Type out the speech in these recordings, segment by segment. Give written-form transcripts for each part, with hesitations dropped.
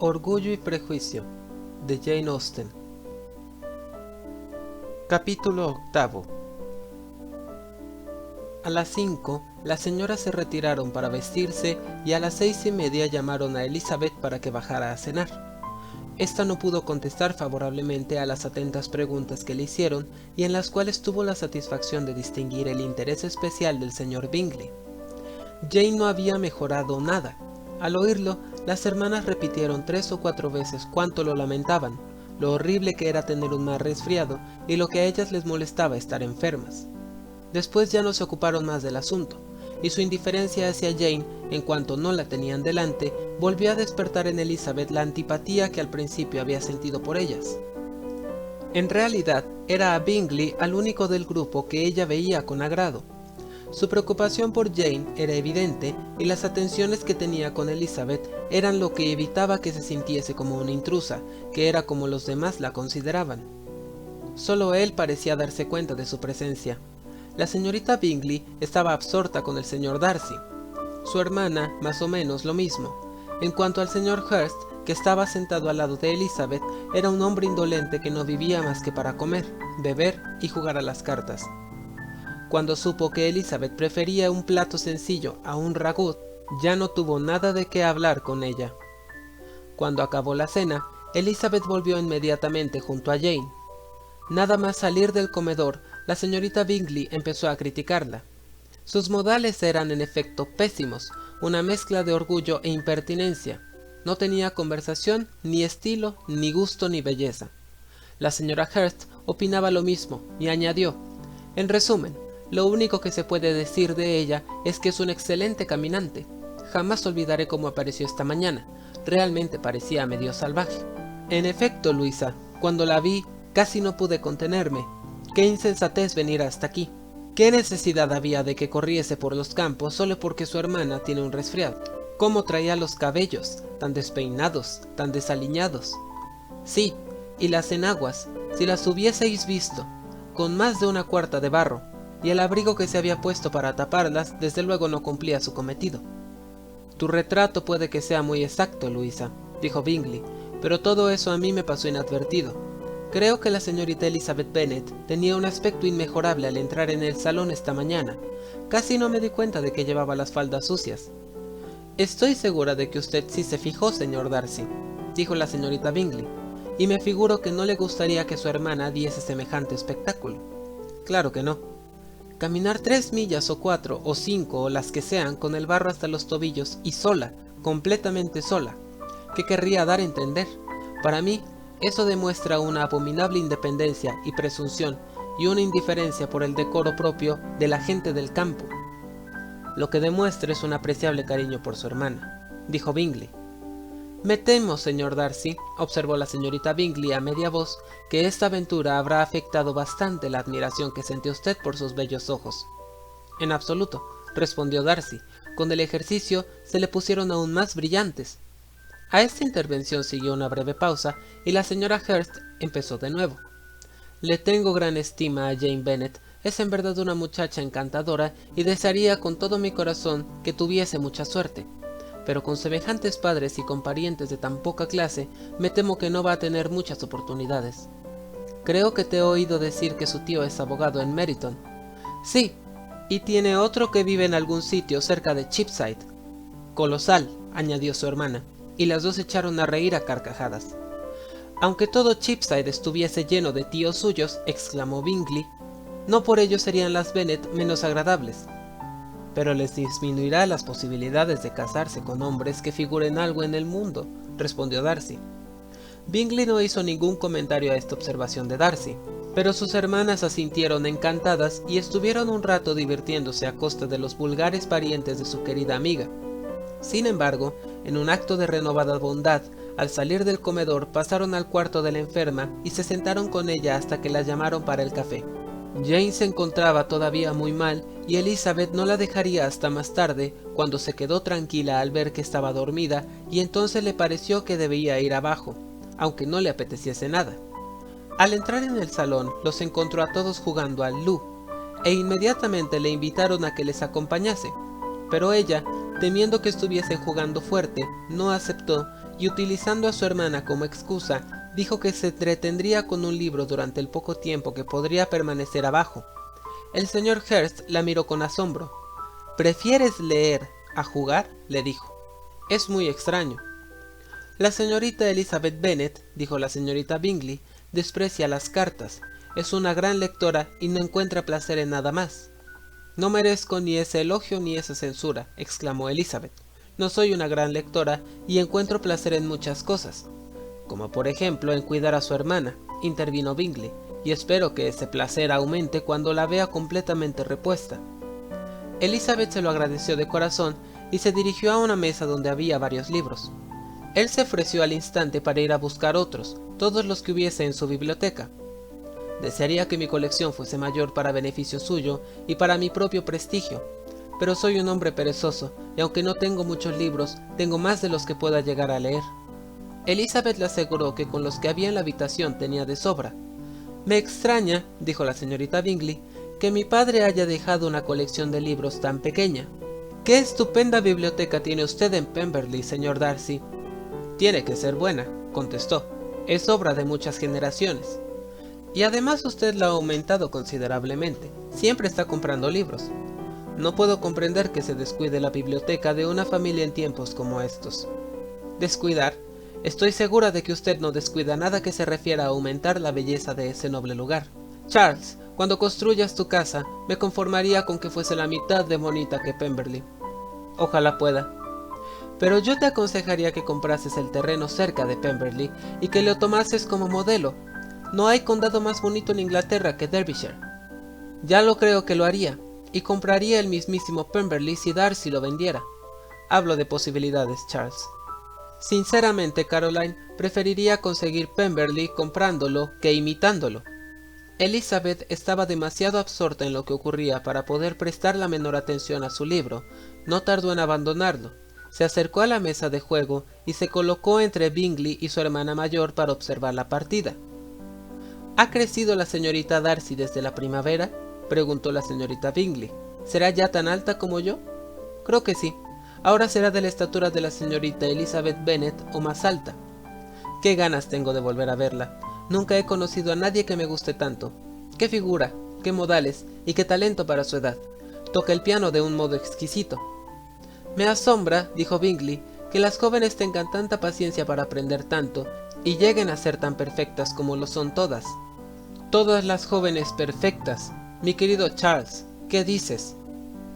Orgullo y prejuicio, de Jane Austen. Capítulo octavo. A las 5, las señoras se retiraron para vestirse y a las 6:30 llamaron a Elizabeth para que bajara a cenar. Esta no pudo contestar favorablemente a las atentas preguntas que le hicieron y en las cuales tuvo la satisfacción de distinguir el interés especial del señor Bingley. Jane no había mejorado nada. Al oírlo, las hermanas repitieron 3 o 4 veces cuánto lo lamentaban, lo horrible que era tener un mal resfriado y lo que a ellas les molestaba estar enfermas. Después ya no se ocuparon más del asunto, y su indiferencia hacia Jane, en cuanto no la tenían delante, volvió a despertar en Elizabeth la antipatía que al principio había sentido por ellas. En realidad, era a Bingley al único del grupo que ella veía con agrado. Su preocupación por Jane era evidente y las atenciones que tenía con Elizabeth eran lo que evitaba que se sintiese como una intrusa, que era como los demás la consideraban. Solo él parecía darse cuenta de su presencia. La señorita Bingley estaba absorta con el señor Darcy. Su hermana, más o menos, lo mismo. En cuanto al señor Hurst, que estaba sentado al lado de Elizabeth, era un hombre indolente que no vivía más que para comer, beber y jugar a las cartas. Cuando supo que Elizabeth prefería un plato sencillo a un ragout, ya no tuvo nada de qué hablar con ella. Cuando acabó la cena, Elizabeth volvió inmediatamente junto a Jane. Nada más salir del comedor, la señorita Bingley empezó a criticarla. Sus modales eran en efecto pésimos, una mezcla de orgullo e impertinencia. No tenía conversación, ni estilo, ni gusto, ni belleza. La señora Hurst opinaba lo mismo y añadió: en resumen, lo único que se puede decir de ella es que es un excelente caminante. Jamás olvidaré cómo apareció esta mañana. Realmente parecía medio salvaje. En efecto, Luisa, cuando la vi, casi no pude contenerme. Qué insensatez venir hasta aquí. ¿Qué necesidad había de que corriese por los campos solo porque su hermana tiene un resfriado? ¿Cómo traía los cabellos, tan despeinados, tan desaliñados? Sí, y las enaguas, si las hubieseis visto, con más de 1/4 de barro, y el abrigo que se había puesto para taparlas, desde luego no cumplía su cometido. Tu retrato puede que sea muy exacto, Luisa, dijo Bingley, pero todo eso a mí me pasó inadvertido. Creo que la señorita Elizabeth Bennet tenía un aspecto inmejorable al entrar en el salón esta mañana. Casi no me di cuenta de que llevaba las faldas sucias. Estoy segura de que usted sí se fijó, señor Darcy, dijo la señorita Bingley, y me figuro que no le gustaría que su hermana diese semejante espectáculo. Claro que no. Caminar 3 millas o 4 o 5 o las que sean con el barro hasta los tobillos y sola, completamente sola. ¿Qué querría dar a entender? Para mí, eso demuestra una abominable independencia y presunción y una indiferencia por el decoro propio de la gente del campo. Lo que demuestra es un apreciable cariño por su hermana, dijo Bingley. Me temo, señor Darcy, observó la señorita Bingley a media voz, que esta aventura habrá afectado bastante la admiración que siente usted por sus bellos ojos. En absoluto, respondió Darcy, con el ejercicio se le pusieron aún más brillantes. A esta intervención siguió una breve pausa y la señora Hurst empezó de nuevo. Le tengo gran estima a Jane Bennet, es en verdad una muchacha encantadora y desearía con todo mi corazón que tuviese mucha suerte. Pero con semejantes padres y con parientes de tan poca clase, me temo que no va a tener muchas oportunidades. Creo que te he oído decir que su tío es abogado en Meryton. Sí, y tiene otro que vive en algún sitio cerca de Cheapside. Colosal, añadió su hermana, y las dos echaron a reír a carcajadas. Aunque todo Cheapside estuviese lleno de tíos suyos, exclamó Bingley, no por ello serían las Bennet menos agradables. Pero les disminuirá las posibilidades de casarse con hombres que figuren algo en el mundo, respondió Darcy. Bingley no hizo ningún comentario a esta observación de Darcy, pero sus hermanas asintieron encantadas y estuvieron un rato divirtiéndose a costa de los vulgares parientes de su querida amiga. Sin embargo, en un acto de renovada bondad, al salir del comedor pasaron al cuarto de la enferma y se sentaron con ella hasta que la llamaron para el café. Jane se encontraba todavía muy mal y Elizabeth no la dejaría hasta más tarde, cuando se quedó tranquila al ver que estaba dormida y entonces le pareció que debía ir abajo, aunque no le apeteciese nada. Al entrar en el salón los encontró a todos jugando al loo, e inmediatamente le invitaron a que les acompañase, pero ella temiendo que estuviesen jugando fuerte, no aceptó y utilizando a su hermana como excusa, dijo que se entretendría con un libro durante el poco tiempo que podría permanecer abajo. El señor Hearst la miró con asombro. ¿Prefieres leer a jugar?, le dijo. Es muy extraño. La señorita Elizabeth Bennet, dijo la señorita Bingley, desprecia las cartas. Es una gran lectora y no encuentra placer en nada más. No merezco ni ese elogio ni esa censura, exclamó Elizabeth. No soy una gran lectora y encuentro placer en muchas cosas, como por ejemplo en cuidar a su hermana, intervino Bingley, y espero que ese placer aumente cuando la vea completamente repuesta. Elizabeth se lo agradeció de corazón y se dirigió a una mesa donde había varios libros. Él se ofreció al instante para ir a buscar otros, todos los que hubiese en su biblioteca. Desearía que mi colección fuese mayor para beneficio suyo y para mi propio prestigio, pero soy un hombre perezoso y aunque no tengo muchos libros, tengo más de los que pueda llegar a leer. Elizabeth le aseguró que con los que había en la habitación tenía de sobra. Me extraña, dijo la señorita Bingley, que mi padre haya dejado una colección de libros tan pequeña. ¡Qué estupenda biblioteca tiene usted en Pemberley, señor Darcy! Tiene que ser buena, contestó. Es obra de muchas generaciones. Y además usted la ha aumentado considerablemente. Siempre está comprando libros. No puedo comprender que se descuide la biblioteca de una familia en tiempos como estos. ¿Descuidar? Estoy segura de que usted no descuida nada que se refiera a aumentar la belleza de ese noble lugar. Charles, cuando construyas tu casa, me conformaría con que fuese la mitad de bonita que Pemberley. Ojalá pueda. Pero yo te aconsejaría que comprases el terreno cerca de Pemberley y que lo tomases como modelo. No hay condado más bonito en Inglaterra que Derbyshire. Ya lo creo que lo haría, y compraría el mismísimo Pemberley si Darcy lo vendiera. Hablo de posibilidades, Charles. Sinceramente, Caroline, preferiría conseguir Pemberley comprándolo que imitándolo. Elizabeth estaba demasiado absorta en lo que ocurría para poder prestar la menor atención a su libro. No tardó en abandonarlo. Se acercó a la mesa de juego y se colocó entre Bingley y su hermana mayor para observar la partida. ¿Ha crecido la señorita Darcy desde la primavera?, preguntó la señorita Bingley. ¿Será ya tan alta como yo? Creo que sí. Ahora será de la estatura de la señorita Elizabeth Bennet o más alta. Qué ganas tengo de volver a verla. Nunca he conocido a nadie que me guste tanto. Qué figura, qué modales y qué talento para su edad. Toca el piano de un modo exquisito. Me asombra, dijo Bingley, que las jóvenes tengan tanta paciencia para aprender tanto y lleguen a ser tan perfectas como lo son todas. Todas las jóvenes perfectas, mi querido Charles, ¿qué dices?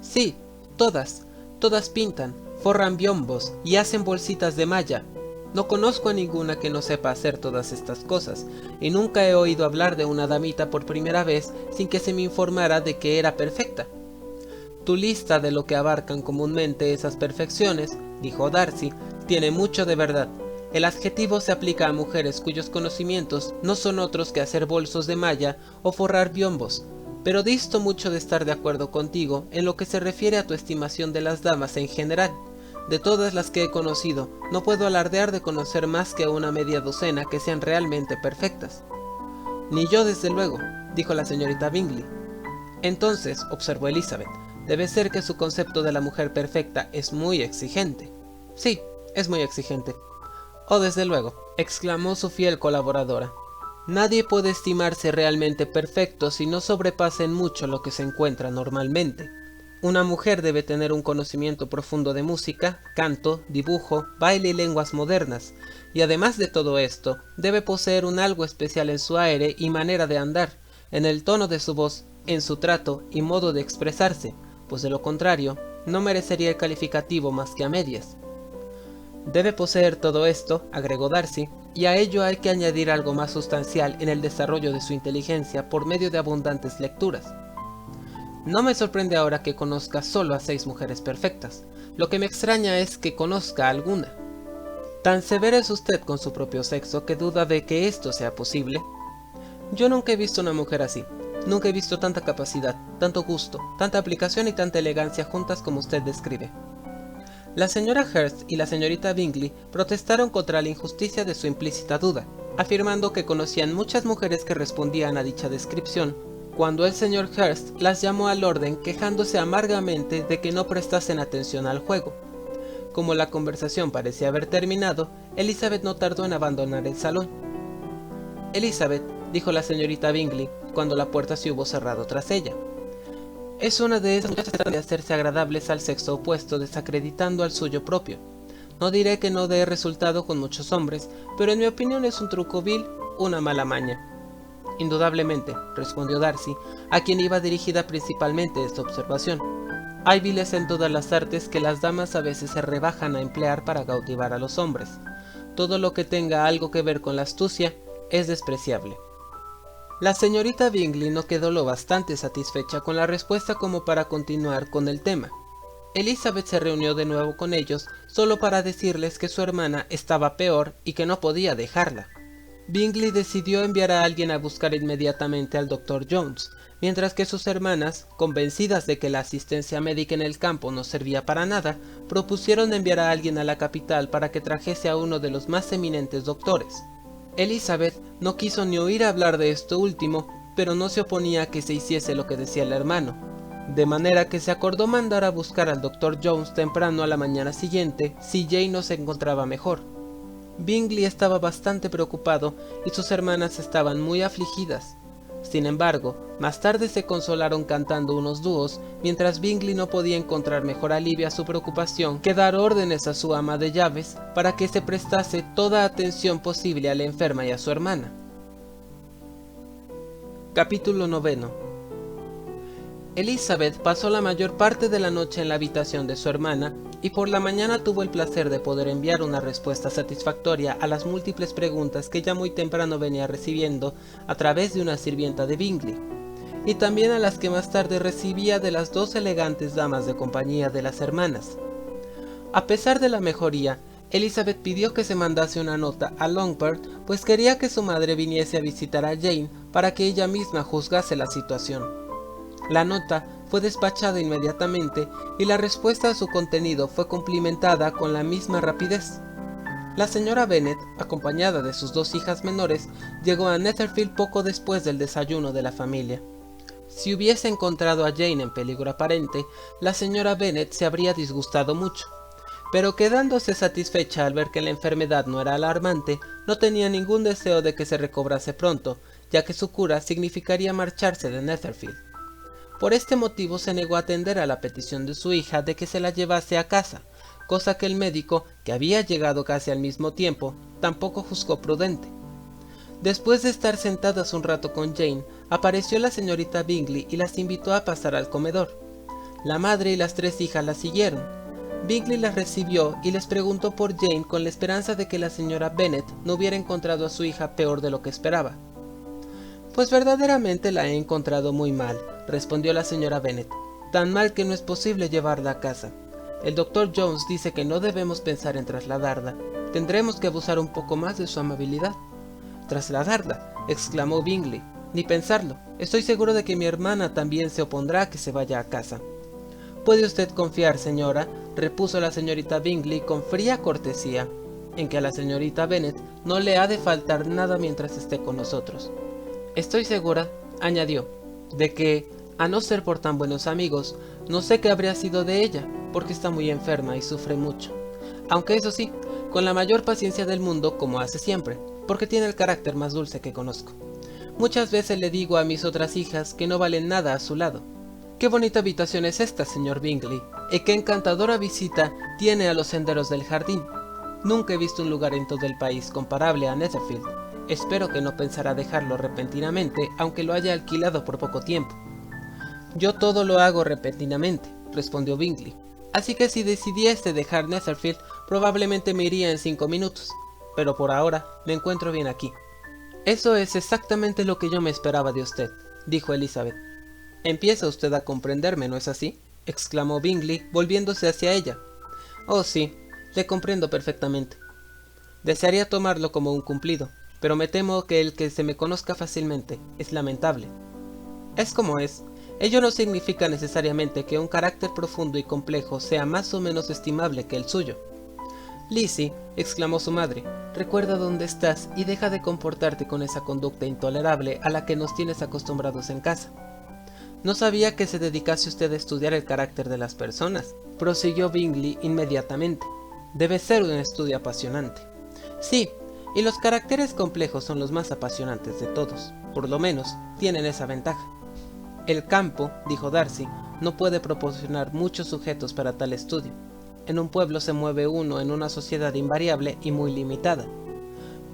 Sí, todas pintan, forran biombos y hacen bolsitas de malla. No conozco a ninguna que no sepa hacer todas estas cosas, y nunca he oído hablar de una damita por primera vez sin que se me informara de que era perfecta. Tu lista de lo que abarcan comúnmente esas perfecciones, dijo Darcy, tiene mucho de verdad. El adjetivo se aplica a mujeres cuyos conocimientos no son otros que hacer bolsos de malla o forrar biombos, pero disto mucho de estar de acuerdo contigo en lo que se refiere a tu estimación de las damas en general. De todas las que he conocido, no puedo alardear de conocer más que una media docena que sean realmente perfectas. Ni yo desde luego, dijo la señorita Bingley. Entonces, observó Elizabeth, debe ser que su concepto de la mujer perfecta es muy exigente. Sí, es muy exigente. Oh, desde luego, exclamó su fiel colaboradora. Nadie puede estimarse realmente perfecto si no sobrepasa en mucho lo que se encuentra normalmente. Una mujer debe tener un conocimiento profundo de música, canto, dibujo, baile y lenguas modernas, y además de todo esto, debe poseer un algo especial en su aire y manera de andar, en el tono de su voz, en su trato y modo de expresarse, pues de lo contrario, no merecería el calificativo más que a medias. Debe poseer todo esto, agregó Darcy, y a ello hay que añadir algo más sustancial en el desarrollo de su inteligencia por medio de abundantes lecturas. No me sorprende ahora que conozca solo a 6 mujeres perfectas. Lo que me extraña es que conozca alguna. Tan severa es usted con su propio sexo que duda de que esto sea posible. Yo nunca he visto una mujer así. Nunca he visto tanta capacidad, tanto gusto, tanta aplicación y tanta elegancia juntas como usted describe. La señora Hearst y la señorita Bingley protestaron contra la injusticia de su implícita duda, afirmando que conocían muchas mujeres que respondían a dicha descripción, cuando el señor Hearst las llamó al orden quejándose amargamente de que no prestasen atención al juego. Como la conversación parecía haber terminado, Elizabeth no tardó en abandonar el salón. «Elizabeth», dijo la señorita Bingley, cuando la puerta se hubo cerrado tras ella. «Es una de esas muchachas que tratan de hacerse agradables al sexo opuesto, desacreditando al suyo propio. No diré que no dé resultado con muchos hombres, pero en mi opinión es un truco vil, una mala maña». «Indudablemente», respondió Darcy, a quien iba dirigida principalmente esta observación. «Hay viles en todas las artes que las damas a veces se rebajan a emplear para cautivar a los hombres. Todo lo que tenga algo que ver con la astucia es despreciable». La señorita Bingley no quedó lo bastante satisfecha con la respuesta como para continuar con el tema. Elizabeth se reunió de nuevo con ellos solo para decirles que su hermana estaba peor y que no podía dejarla. Bingley decidió enviar a alguien a buscar inmediatamente al Dr. Jones, mientras que sus hermanas, convencidas de que la asistencia médica en el campo no servía para nada, propusieron enviar a alguien a la capital para que trajese a uno de los más eminentes doctores. Elizabeth no quiso ni oír hablar de esto último, pero no se oponía a que se hiciese lo que decía el hermano, de manera que se acordó mandar a buscar al Dr. Jones temprano a la mañana siguiente si Jane no se encontraba mejor. Bingley estaba bastante preocupado y sus hermanas estaban muy afligidas. Sin embargo, más tarde se consolaron cantando unos dúos, mientras Bingley no podía encontrar mejor alivio a su preocupación que dar órdenes a su ama de llaves para que se prestase toda atención posible a la enferma y a su hermana. Capítulo 9. Elizabeth pasó la mayor parte de la noche en la habitación de su hermana y por la mañana tuvo el placer de poder enviar una respuesta satisfactoria a las múltiples preguntas que ya muy temprano venía recibiendo a través de una sirvienta de Bingley, y también a las que más tarde recibía de las dos elegantes damas de compañía de las hermanas. A pesar de la mejoría, Elizabeth pidió que se mandase una nota a Longbourn, pues quería que su madre viniese a visitar a Jane para que ella misma juzgase la situación. La nota fue despachada inmediatamente y la respuesta a su contenido fue cumplimentada con la misma rapidez. La señora Bennet, acompañada de sus dos hijas menores, llegó a Netherfield poco después del desayuno de la familia. Si hubiese encontrado a Jane en peligro aparente, la señora Bennet se habría disgustado mucho, pero quedándose satisfecha al ver que la enfermedad no era alarmante, no tenía ningún deseo de que se recobrase pronto, ya que su cura significaría marcharse de Netherfield. Por este motivo se negó a atender a la petición de su hija de que se la llevase a casa, cosa que el médico, que había llegado casi al mismo tiempo, tampoco juzgó prudente. Después de estar sentadas un rato con Jane, apareció la señorita Bingley y las invitó a pasar al comedor. La madre y las tres hijas la siguieron. Bingley las recibió y les preguntó por Jane con la esperanza de que la señora Bennet no hubiera encontrado a su hija peor de lo que esperaba. «Pues verdaderamente la he encontrado muy mal», respondió la señora Bennet, «tan mal que no es posible llevarla a casa. El Dr. Jones dice que no debemos pensar en trasladarla. Tendremos que abusar un poco más de su amabilidad». «¿Trasladarla?», exclamó Bingley. «Ni pensarlo. Estoy seguro de que mi hermana también se opondrá a que se vaya a casa». «Puede usted confiar, señora», repuso la señorita Bingley con fría cortesía, «en que a la señorita Bennet no le ha de faltar nada mientras esté con nosotros. Estoy segura», añadió, «de que, a no ser por tan buenos amigos, no sé qué habría sido de ella, porque está muy enferma y sufre mucho. Aunque eso sí, con la mayor paciencia del mundo, como hace siempre, porque tiene el carácter más dulce que conozco. Muchas veces le digo a mis otras hijas que no valen nada a su lado. Qué bonita habitación es esta, señor Bingley, y qué encantadora visita tiene a los senderos del jardín. Nunca he visto un lugar en todo el país comparable a Netherfield. Espero que no pensará dejarlo repentinamente, aunque lo haya alquilado por poco tiempo». «Yo todo lo hago repentinamente», respondió Bingley, «así que si decidiese dejar Netherfield, probablemente me iría en 5 minutos, pero por ahora me encuentro bien aquí». «Eso es exactamente lo que yo me esperaba de usted», dijo Elizabeth. «Empieza usted a comprenderme, ¿no es así?», exclamó Bingley, volviéndose hacia ella. «Oh sí, le comprendo perfectamente. Desearía tomarlo como un cumplido, pero me temo que el que se me conozca fácilmente es lamentable. Es como es. Ello no significa necesariamente que un carácter profundo y complejo sea más o menos estimable que el suyo». «Lizzie», exclamó su madre, «recuerda dónde estás y deja de comportarte con esa conducta intolerable a la que nos tienes acostumbrados en casa». «No sabía que se dedicase usted a estudiar el carácter de las personas», prosiguió Bingley inmediatamente. Debe ser un estudio apasionante. Sí, y los caracteres complejos son los más apasionantes de todos. Por lo menos, tienen esa ventaja. El campo, dijo Darcy, no puede proporcionar muchos sujetos para tal estudio. En un pueblo se mueve uno en una sociedad invariable y muy limitada.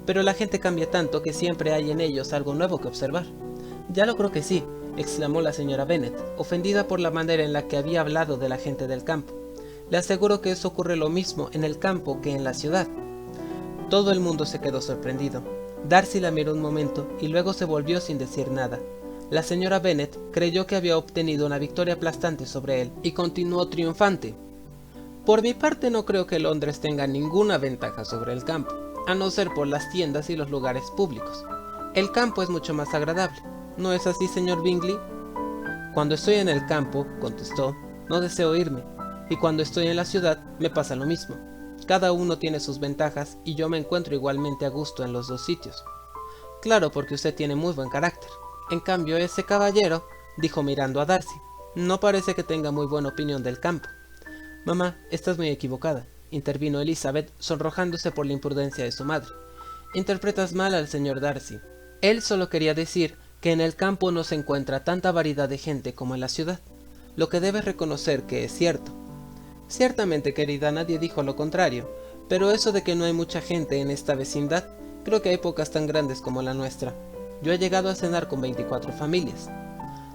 Pero la gente cambia tanto que siempre hay en ellos algo nuevo que observar. Ya lo creo que sí, exclamó la señora Bennet, ofendida por la manera en la que había hablado de la gente del campo. Le aseguro que eso ocurre lo mismo en el campo que en la ciudad. Todo el mundo se quedó sorprendido. Darcy la miró un momento y luego se volvió sin decir nada. La señora Bennet creyó que había obtenido una victoria aplastante sobre él y continuó triunfante. Por mi parte no creo que Londres tenga ninguna ventaja sobre el campo, a no ser por las tiendas y los lugares públicos. El campo es mucho más agradable. ¿No es así, señor Bingley? Cuando estoy en el campo, contestó, no deseo irme, y cuando estoy en la ciudad me pasa lo mismo. Cada uno tiene sus ventajas y yo me encuentro igualmente a gusto en los dos sitios. Claro, porque usted tiene muy buen carácter. En cambio, ese caballero, dijo mirando a Darcy, no parece que tenga muy buena opinión del campo. Mamá, estás muy equivocada, intervino Elizabeth, sonrojándose por la imprudencia de su madre. Interpretas mal al señor Darcy. Él solo quería decir que en el campo no se encuentra tanta variedad de gente como en la ciudad, lo que debes reconocer que es cierto. Ciertamente, querida, nadie dijo lo contrario, pero eso de que no hay mucha gente en esta vecindad, creo que hay pocas tan grandes como la nuestra. Yo he llegado a cenar con 24 familias.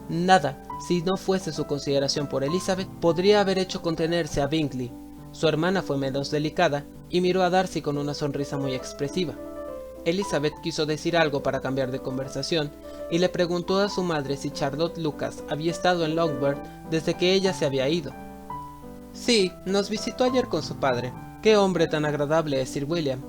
Nada, si no fuese su consideración por Elizabeth, podría haber hecho contenerse a Bingley. Su hermana fue menos delicada y miró a Darcy con una sonrisa muy expresiva. Elizabeth quiso decir algo para cambiar de conversación y le preguntó a su madre si Charlotte Lucas había estado en Longbourn desde que ella se había ido. Sí, nos visitó ayer con su padre. Qué hombre tan agradable es Sir William.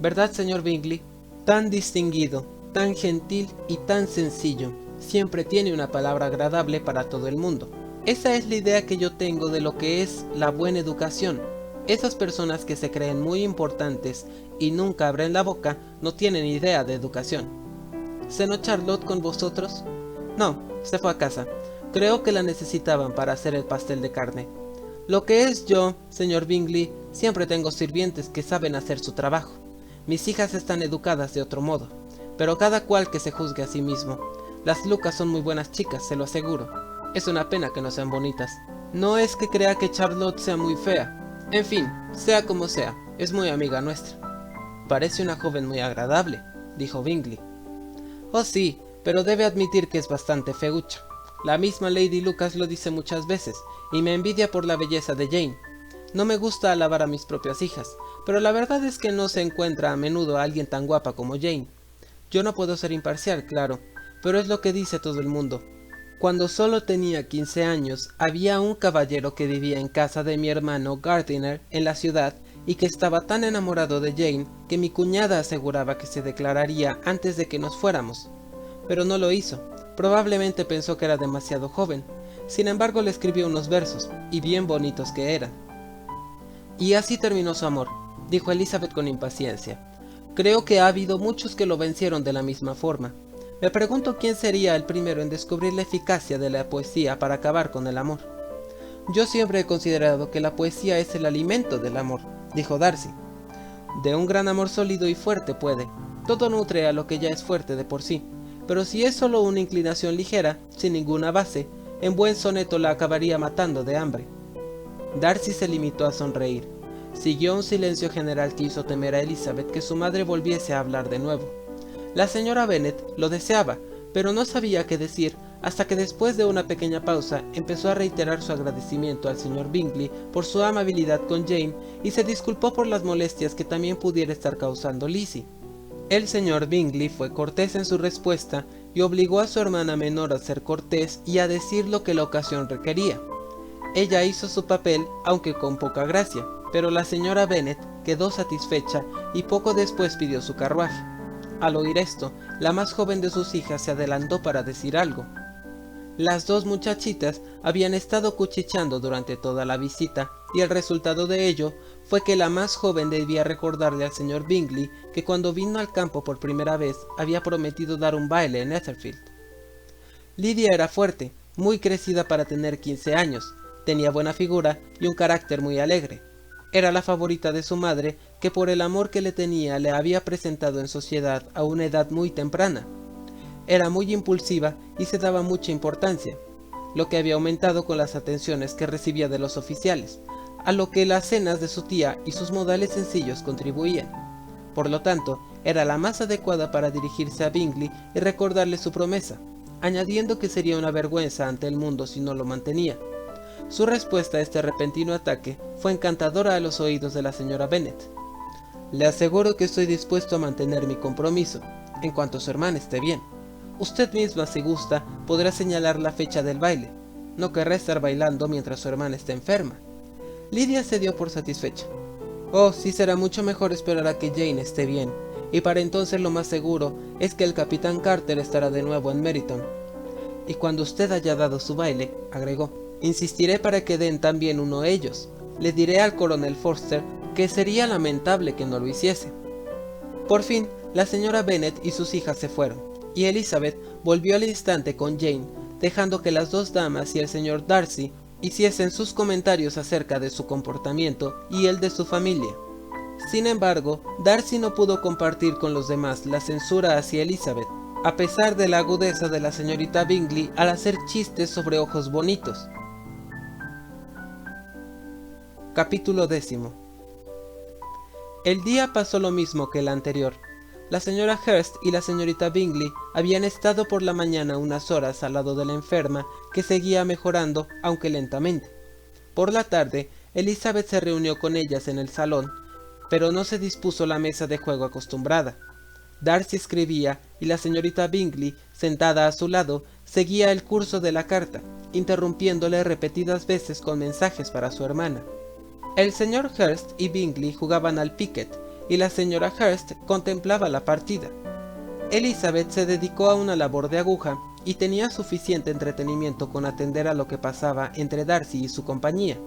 ¿Verdad, señor Bingley? Tan distinguido, tan gentil y tan sencillo. Siempre tiene una palabra agradable para todo el mundo. Esa es la idea que yo tengo de lo que es la buena educación. Esas personas que se creen muy importantes y nunca abren la boca no tienen idea de educación. ¿Cenó Charlotte con vosotros? No, se fue a casa. Creo que la necesitaban para hacer el pastel de carne. Lo que es yo, señor Bingley, siempre tengo sirvientes que saben hacer su trabajo. Mis hijas están educadas de otro modo, pero cada cual que se juzgue a sí mismo. Las Lucas son muy buenas chicas, se lo aseguro. Es una pena que no sean bonitas. No es que crea que Charlotte sea muy fea. En fin, sea como sea, es muy amiga nuestra. Parece una joven muy agradable, dijo Bingley. Oh sí, pero debe admitir que es bastante feucha. La misma Lady Lucas lo dice muchas veces, y me envidia por la belleza de Jane. No me gusta alabar a mis propias hijas, pero la verdad es que no se encuentra a menudo a alguien tan guapa como Jane. Yo no puedo ser imparcial, claro, pero es lo que dice todo el mundo. Cuando solo tenía 15 años, había un caballero que vivía en casa de mi hermano Gardiner en la ciudad y que estaba tan enamorado de Jane que mi cuñada aseguraba que se declararía antes de que nos fuéramos. Pero no lo hizo. Probablemente pensó que era demasiado joven. Sin embargo, le escribió unos versos, y bien bonitos que eran. Y así terminó su amor, dijo Elizabeth con impaciencia. Creo que ha habido muchos que lo vencieron de la misma forma. Me pregunto quién sería el primero en descubrir la eficacia de la poesía para acabar con el amor. Yo siempre he considerado que la poesía es el alimento del amor, dijo Darcy. De un gran amor sólido y fuerte puede. Todo nutre a lo que ya es fuerte de por sí. Pero si es solo una inclinación ligera, sin ninguna base, en buen soneto la acabaría matando de hambre. Darcy se limitó a sonreír. Siguió un silencio general que hizo temer a Elizabeth que su madre volviese a hablar de nuevo. La señora Bennet lo deseaba, pero no sabía qué decir, hasta que después de una pequeña pausa empezó a reiterar su agradecimiento al señor Bingley por su amabilidad con Jane y se disculpó por las molestias que también pudiera estar causando Lizzie. El señor Bingley fue cortés en su respuesta y obligó a su hermana menor a ser cortés y a decir lo que la ocasión requería. Ella hizo su papel, aunque con poca gracia, pero la señora Bennet quedó satisfecha y poco después pidió su carruaje. Al oír esto, la más joven de sus hijas se adelantó para decir algo. Las dos muchachitas habían estado cuchicheando durante toda la visita y el resultado de ello fue que la más joven debía recordarle al señor Bingley que cuando vino al campo por primera vez había prometido dar un baile en Netherfield. Lydia era fuerte, muy crecida para tener 15 años, tenía buena figura y un carácter muy alegre. Era la favorita de su madre, que por el amor que le tenía le había presentado en sociedad a una edad muy temprana. Era muy impulsiva y se daba mucha importancia, lo que había aumentado con las atenciones que recibía de los oficiales, a lo que las cenas de su tía y sus modales sencillos contribuían. Por lo tanto, era la más adecuada para dirigirse a Bingley y recordarle su promesa, añadiendo que sería una vergüenza ante el mundo si no lo mantenía. Su respuesta a este repentino ataque fue encantadora a los oídos de la señora Bennet. Le aseguro que estoy dispuesto a mantener mi compromiso, en cuanto su hermana esté bien. Usted misma, si gusta, podrá señalar la fecha del baile. No querrá estar bailando mientras su hermana esté enferma. Lidia se dio por satisfecha. Oh, sí, será mucho mejor esperar a que Jane esté bien, y para entonces lo más seguro es que el capitán Carter estará de nuevo en Meryton. Y cuando usted haya dado su baile, agregó, insistiré para que den también uno ellos. Le diré al coronel Forster que sería lamentable que no lo hiciese. Por fin, la señora Bennet y sus hijas se fueron, y Elizabeth volvió al instante con Jane, dejando que las dos damas y el señor Darcy hiciesen sus comentarios acerca de su comportamiento y el de su familia. Sin embargo, Darcy no pudo compartir con los demás la censura hacia Elizabeth, a pesar de la agudeza de la señorita Bingley al hacer chistes sobre ojos bonitos. Capítulo 10. El día pasó lo mismo que el anterior. La señora Hurst y la señorita Bingley habían estado por la mañana unas horas al lado de la enferma, que seguía mejorando, aunque lentamente. Por la tarde, Elizabeth se reunió con ellas en el salón, pero no se dispuso la mesa de juego acostumbrada. Darcy escribía y la señorita Bingley, sentada a su lado, seguía el curso de la carta, interrumpiéndole repetidas veces con mensajes para su hermana. El señor Hurst y Bingley jugaban al piquet, y la señora Hurst contemplaba la partida. Elizabeth se dedicó a una labor de aguja y tenía suficiente entretenimiento con atender a lo que pasaba entre Darcy y su compañía.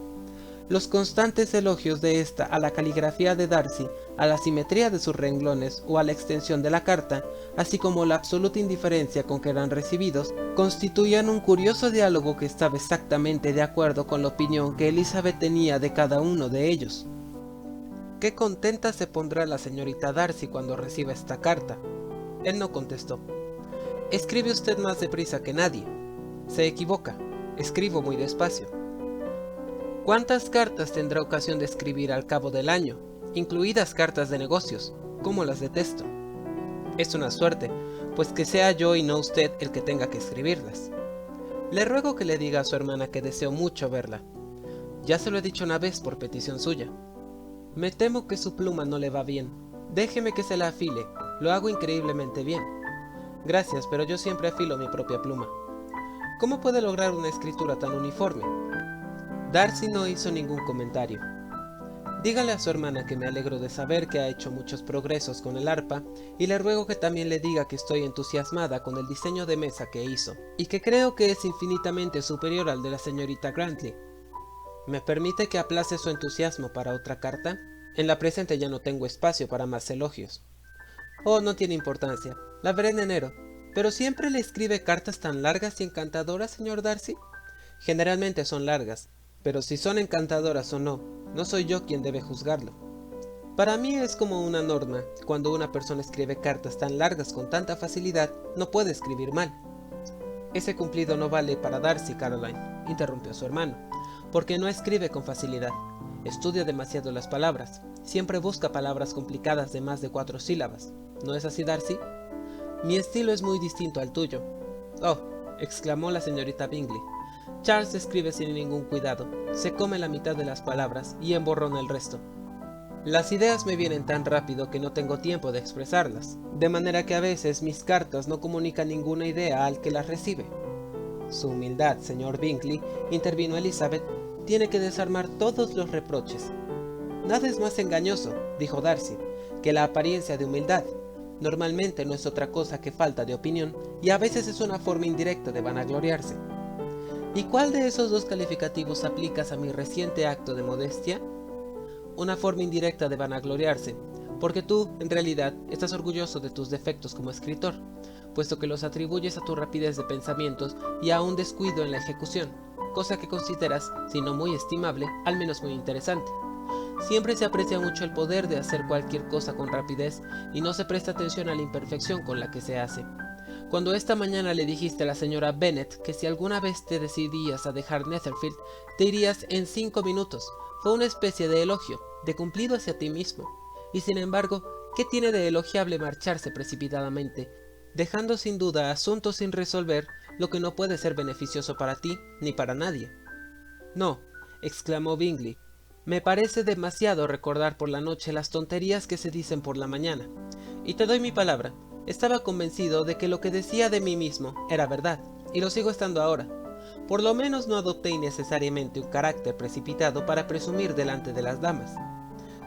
Los constantes elogios de esta a la caligrafía de Darcy, a la simetría de sus renglones o a la extensión de la carta, así como la absoluta indiferencia con que eran recibidos, constituían un curioso diálogo que estaba exactamente de acuerdo con la opinión que Elizabeth tenía de cada uno de ellos. «Qué contenta se pondrá la señorita Darcy cuando reciba esta carta». Él no contestó. «Escribe usted más deprisa que nadie». «Se equivoca. Escribo muy despacio». «¿Cuántas cartas tendrá ocasión de escribir al cabo del año, incluidas cartas de negocios? ¿Cómo las detesto?» «Es una suerte, pues que sea yo y no usted el que tenga que escribirlas». «Le ruego que le diga a su hermana que deseo mucho verla». «Ya se lo he dicho una vez por petición suya». «Me temo que su pluma no le va bien. Déjeme que se la afile, lo hago increíblemente bien». «Gracias, pero yo siempre afilo mi propia pluma». «¿Cómo puede lograr una escritura tan uniforme?» Darcy no hizo ningún comentario. «Dígale a su hermana que me alegro de saber que ha hecho muchos progresos con el arpa, y le ruego que también le diga que estoy entusiasmada con el diseño de mesa que hizo, y que creo que es infinitamente superior al de la señorita Grantley. ¿Me permite que aplace su entusiasmo para otra carta? En la presente ya no tengo espacio para más elogios». «Oh, no tiene importancia. La veré en enero. ¿Pero siempre le escribe cartas tan largas y encantadoras, señor Darcy?» «Generalmente son largas, pero si son encantadoras o no, no soy yo quien debe juzgarlo. Para mí es como una norma. Cuando una persona escribe cartas tan largas con tanta facilidad, no puede escribir mal». «Ese cumplido no vale para Darcy, Caroline», interrumpió su hermano, «porque no escribe con facilidad. Estudia demasiado las palabras. Siempre busca palabras complicadas de más de 4 sílabas. ¿No es así, Darcy?» «Mi estilo es muy distinto al tuyo». «Oh», exclamó la señorita Bingley, «Charles escribe sin ningún cuidado. Se come la mitad de las palabras y emborrona el resto. Las ideas me vienen tan rápido que no tengo tiempo de expresarlas, de manera que a veces mis cartas no comunican ninguna idea al que las recibe». «Su humildad, señor Bingley», intervino Elizabeth, «tiene que desarmar todos los reproches». «Nada es más engañoso», dijo Darcy, «que la apariencia de humildad. Normalmente no es otra cosa que falta de opinión, y a veces es una forma indirecta de vanagloriarse». «¿Y cuál de esos dos calificativos aplicas a mi reciente acto de modestia?» «Una forma indirecta de vanagloriarse, porque tú, en realidad, estás orgulloso de tus defectos como escritor, puesto que los atribuyes a tu rapidez de pensamientos y a un descuido en la ejecución, cosa que consideras, si no muy estimable, al menos muy interesante. Siempre se aprecia mucho el poder de hacer cualquier cosa con rapidez y no se presta atención a la imperfección con la que se hace. Cuando esta mañana le dijiste a la señora Bennet que si alguna vez te decidías a dejar Netherfield, te irías en 5 minutos, fue una especie de elogio, de cumplido hacia ti mismo. Y sin embargo, ¿qué tiene de elogiable marcharse precipitadamente, dejando sin duda asuntos sin resolver, lo que no puede ser beneficioso para ti ni para nadie? No, exclamó Bingley, me parece demasiado recordar por la noche las tonterías que se dicen por la mañana. Y te doy mi palabra, estaba convencido de que lo que decía de mí mismo era verdad, y lo sigo estando ahora. Por lo menos no adopté innecesariamente un carácter precipitado para presumir delante de las damas.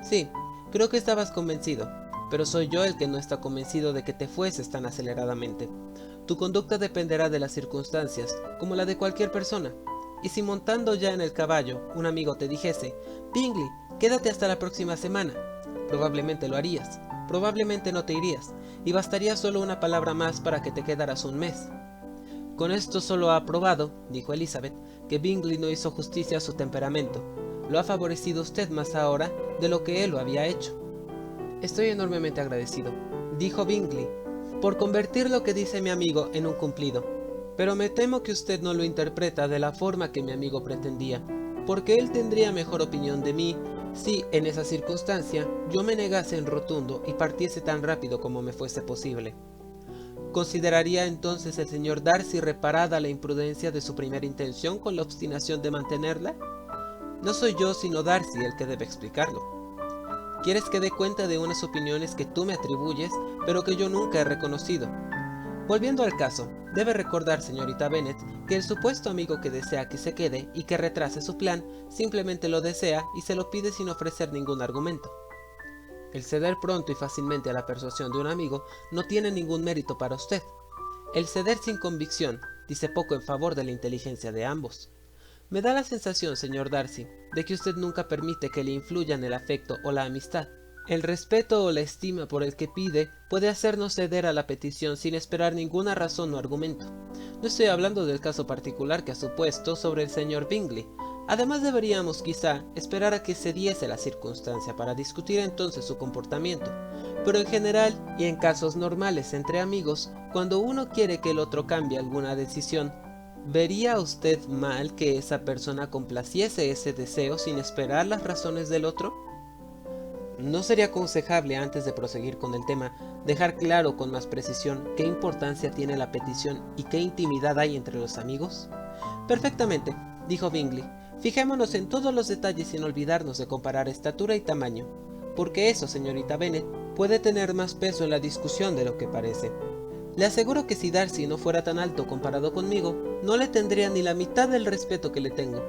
Sí, creo que estabas convencido, pero soy yo el que no está convencido de que te fueses tan aceleradamente. Tu conducta dependerá de las circunstancias, como la de cualquier persona. Y si montando ya en el caballo, un amigo te dijese, Bingley, quédate hasta la próxima semana, probablemente lo harías, probablemente no te irías, y bastaría solo una palabra más para que te quedaras un mes. Con esto solo ha probado, dijo Elizabeth, que Bingley no hizo justicia a su temperamento. Lo ha favorecido usted más ahora de lo que él lo había hecho. Estoy enormemente agradecido, dijo Bingley, por convertir lo que dice mi amigo en un cumplido. Pero me temo que usted no lo interpreta de la forma que mi amigo pretendía, porque él tendría mejor opinión de mí si, en esa circunstancia, yo me negase en rotundo y partiese tan rápido como me fuese posible. ¿Consideraría entonces el señor Darcy reparada la imprudencia de su primera intención con la obstinación de mantenerla? No soy yo sino Darcy el que debe explicarlo. ¿Quieres que dé cuenta de unas opiniones que tú me atribuyes, pero que yo nunca he reconocido? Volviendo al caso, debe recordar, señorita Bennet, que el supuesto amigo que desea que se quede y que retrase su plan, simplemente lo desea y se lo pide sin ofrecer ningún argumento. El ceder pronto y fácilmente a la persuasión de un amigo no tiene ningún mérito para usted. El ceder sin convicción dice poco en favor de la inteligencia de ambos. Me da la sensación, señor Darcy, de que usted nunca permite que le influyan el afecto o la amistad. El respeto o la estima por el que pide puede hacernos ceder a la petición sin esperar ninguna razón o argumento. No estoy hablando del caso particular que ha supuesto sobre el señor Bingley. Además deberíamos quizá esperar a que se diese la circunstancia para discutir entonces su comportamiento. Pero en general y en casos normales entre amigos, cuando uno quiere que el otro cambie alguna decisión, ¿vería usted mal que esa persona complaciese ese deseo sin esperar las razones del otro? ¿No sería aconsejable, antes de proseguir con el tema, dejar claro con más precisión qué importancia tiene la petición y qué intimidad hay entre los amigos? Perfectamente, dijo Bingley. Fijémonos en todos los detalles sin olvidarnos de comparar estatura y tamaño, porque eso, señorita Bennet, puede tener más peso en la discusión de lo que parece. Le aseguro que si Darcy no fuera tan alto comparado conmigo, no le tendría ni la mitad del respeto que le tengo.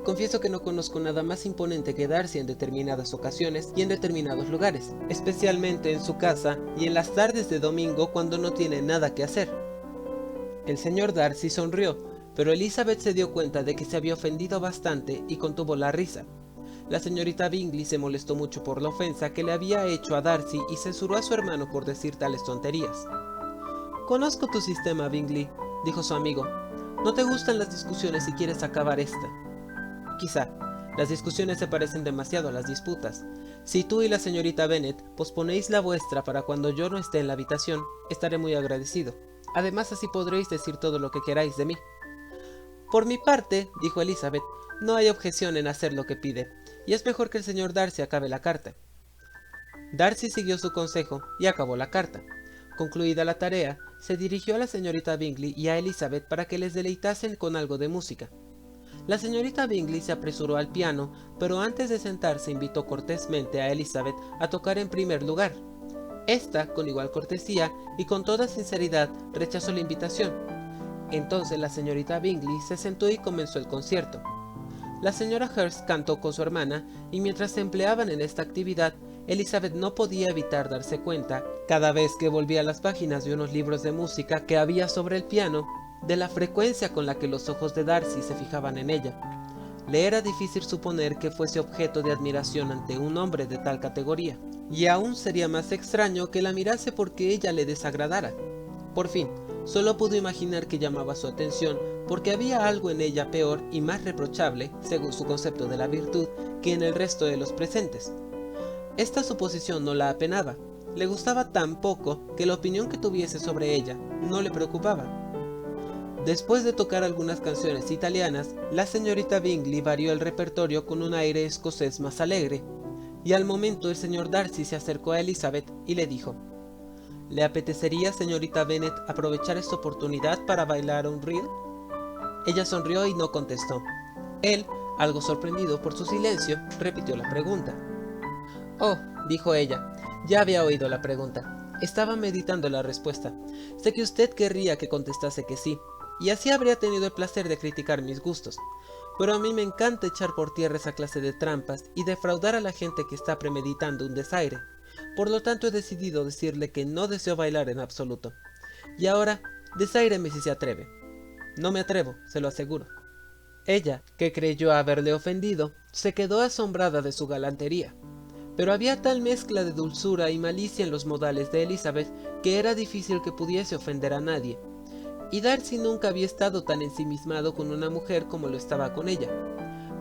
Confieso que no conozco nada más imponente que Darcy en determinadas ocasiones y en determinados lugares, especialmente en su casa y en las tardes de domingo cuando no tiene nada que hacer. El señor Darcy sonrió, pero Elizabeth se dio cuenta de que se había ofendido bastante y contuvo la risa. La señorita Bingley se molestó mucho por la ofensa que le había hecho a Darcy y censuró a su hermano por decir tales tonterías. «Conozco tu sistema, Bingley», dijo su amigo. «No te gustan las discusiones y quieres acabar esta». Quizá. Las discusiones se parecen demasiado a las disputas. Si tú y la señorita Bennet posponéis la vuestra para cuando yo no esté en la habitación, estaré muy agradecido. Además, así podréis decir todo lo que queráis de mí. Por mi parte, dijo Elizabeth, no hay objeción en hacer lo que pide, y es mejor que el señor Darcy acabe la carta. Darcy siguió su consejo y acabó la carta. Concluida la tarea, se dirigió a la señorita Bingley y a Elizabeth para que les deleitasen con algo de música. La señorita Bingley se apresuró al piano, pero antes de sentarse invitó cortésmente a Elizabeth a tocar en primer lugar. Esta, con igual cortesía y con toda sinceridad, rechazó la invitación. Entonces la señorita Bingley se sentó y comenzó el concierto. La señora Hurst cantó con su hermana, y mientras se empleaban en esta actividad, Elizabeth no podía evitar darse cuenta, cada vez que volvía a las páginas de unos libros de música que había sobre el piano, de la frecuencia con la que los ojos de Darcy se fijaban en ella. Le era difícil suponer que fuese objeto de admiración ante un hombre de tal categoría, y aún sería más extraño que la mirase porque ella le desagradara. Por fin, solo pudo imaginar que llamaba su atención porque había algo en ella peor y más reprochable, según su concepto de la virtud, que en el resto de los presentes. Esta suposición no la apenaba, le gustaba tan poco que la opinión que tuviese sobre ella no le preocupaba. Después de tocar algunas canciones italianas, la señorita Bingley varió el repertorio con un aire escocés más alegre, y al momento el señor Darcy se acercó a Elizabeth y le dijo: ¿Le apetecería, señorita Bennet, aprovechar esta oportunidad para bailar un reel? Ella sonrió y no contestó. Él, algo sorprendido por su silencio, repitió la pregunta. «Oh», dijo ella, ya había oído la pregunta. Estaba meditando la respuesta. Sé que usted querría que contestase que sí, y así habría tenido el placer de criticar mis gustos. Pero a mí me encanta echar por tierra esa clase de trampas y defraudar a la gente que está premeditando un desaire. Por lo tanto he decidido decirle que no deseo bailar en absoluto. Y ahora, desáireme si se atreve. No me atrevo, se lo aseguro. Ella, que creyó haberle ofendido, se quedó asombrada de su galantería. Pero había tal mezcla de dulzura y malicia en los modales de Elizabeth que era difícil que pudiese ofender a nadie. Y Darcy nunca había estado tan ensimismado con una mujer como lo estaba con ella.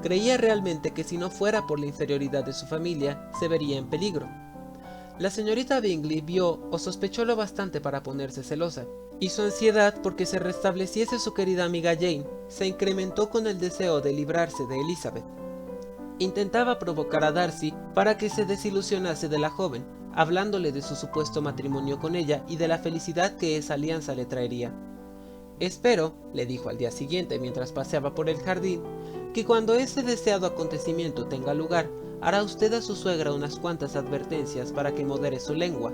Creía realmente que si no fuera por la inferioridad de su familia, se vería en peligro. La señorita Bingley vio o sospechó lo bastante para ponerse celosa, y su ansiedad porque se restableciese su querida amiga Jane se incrementó con el deseo de librarse de Elizabeth. Intentaba provocar a Darcy para que se desilusionase de la joven, hablándole de su supuesto matrimonio con ella y de la felicidad que esa alianza le traería. «Espero», le dijo al día siguiente mientras paseaba por el jardín, «que cuando ese deseado acontecimiento tenga lugar, hará usted a su suegra unas cuantas advertencias para que modere su lengua.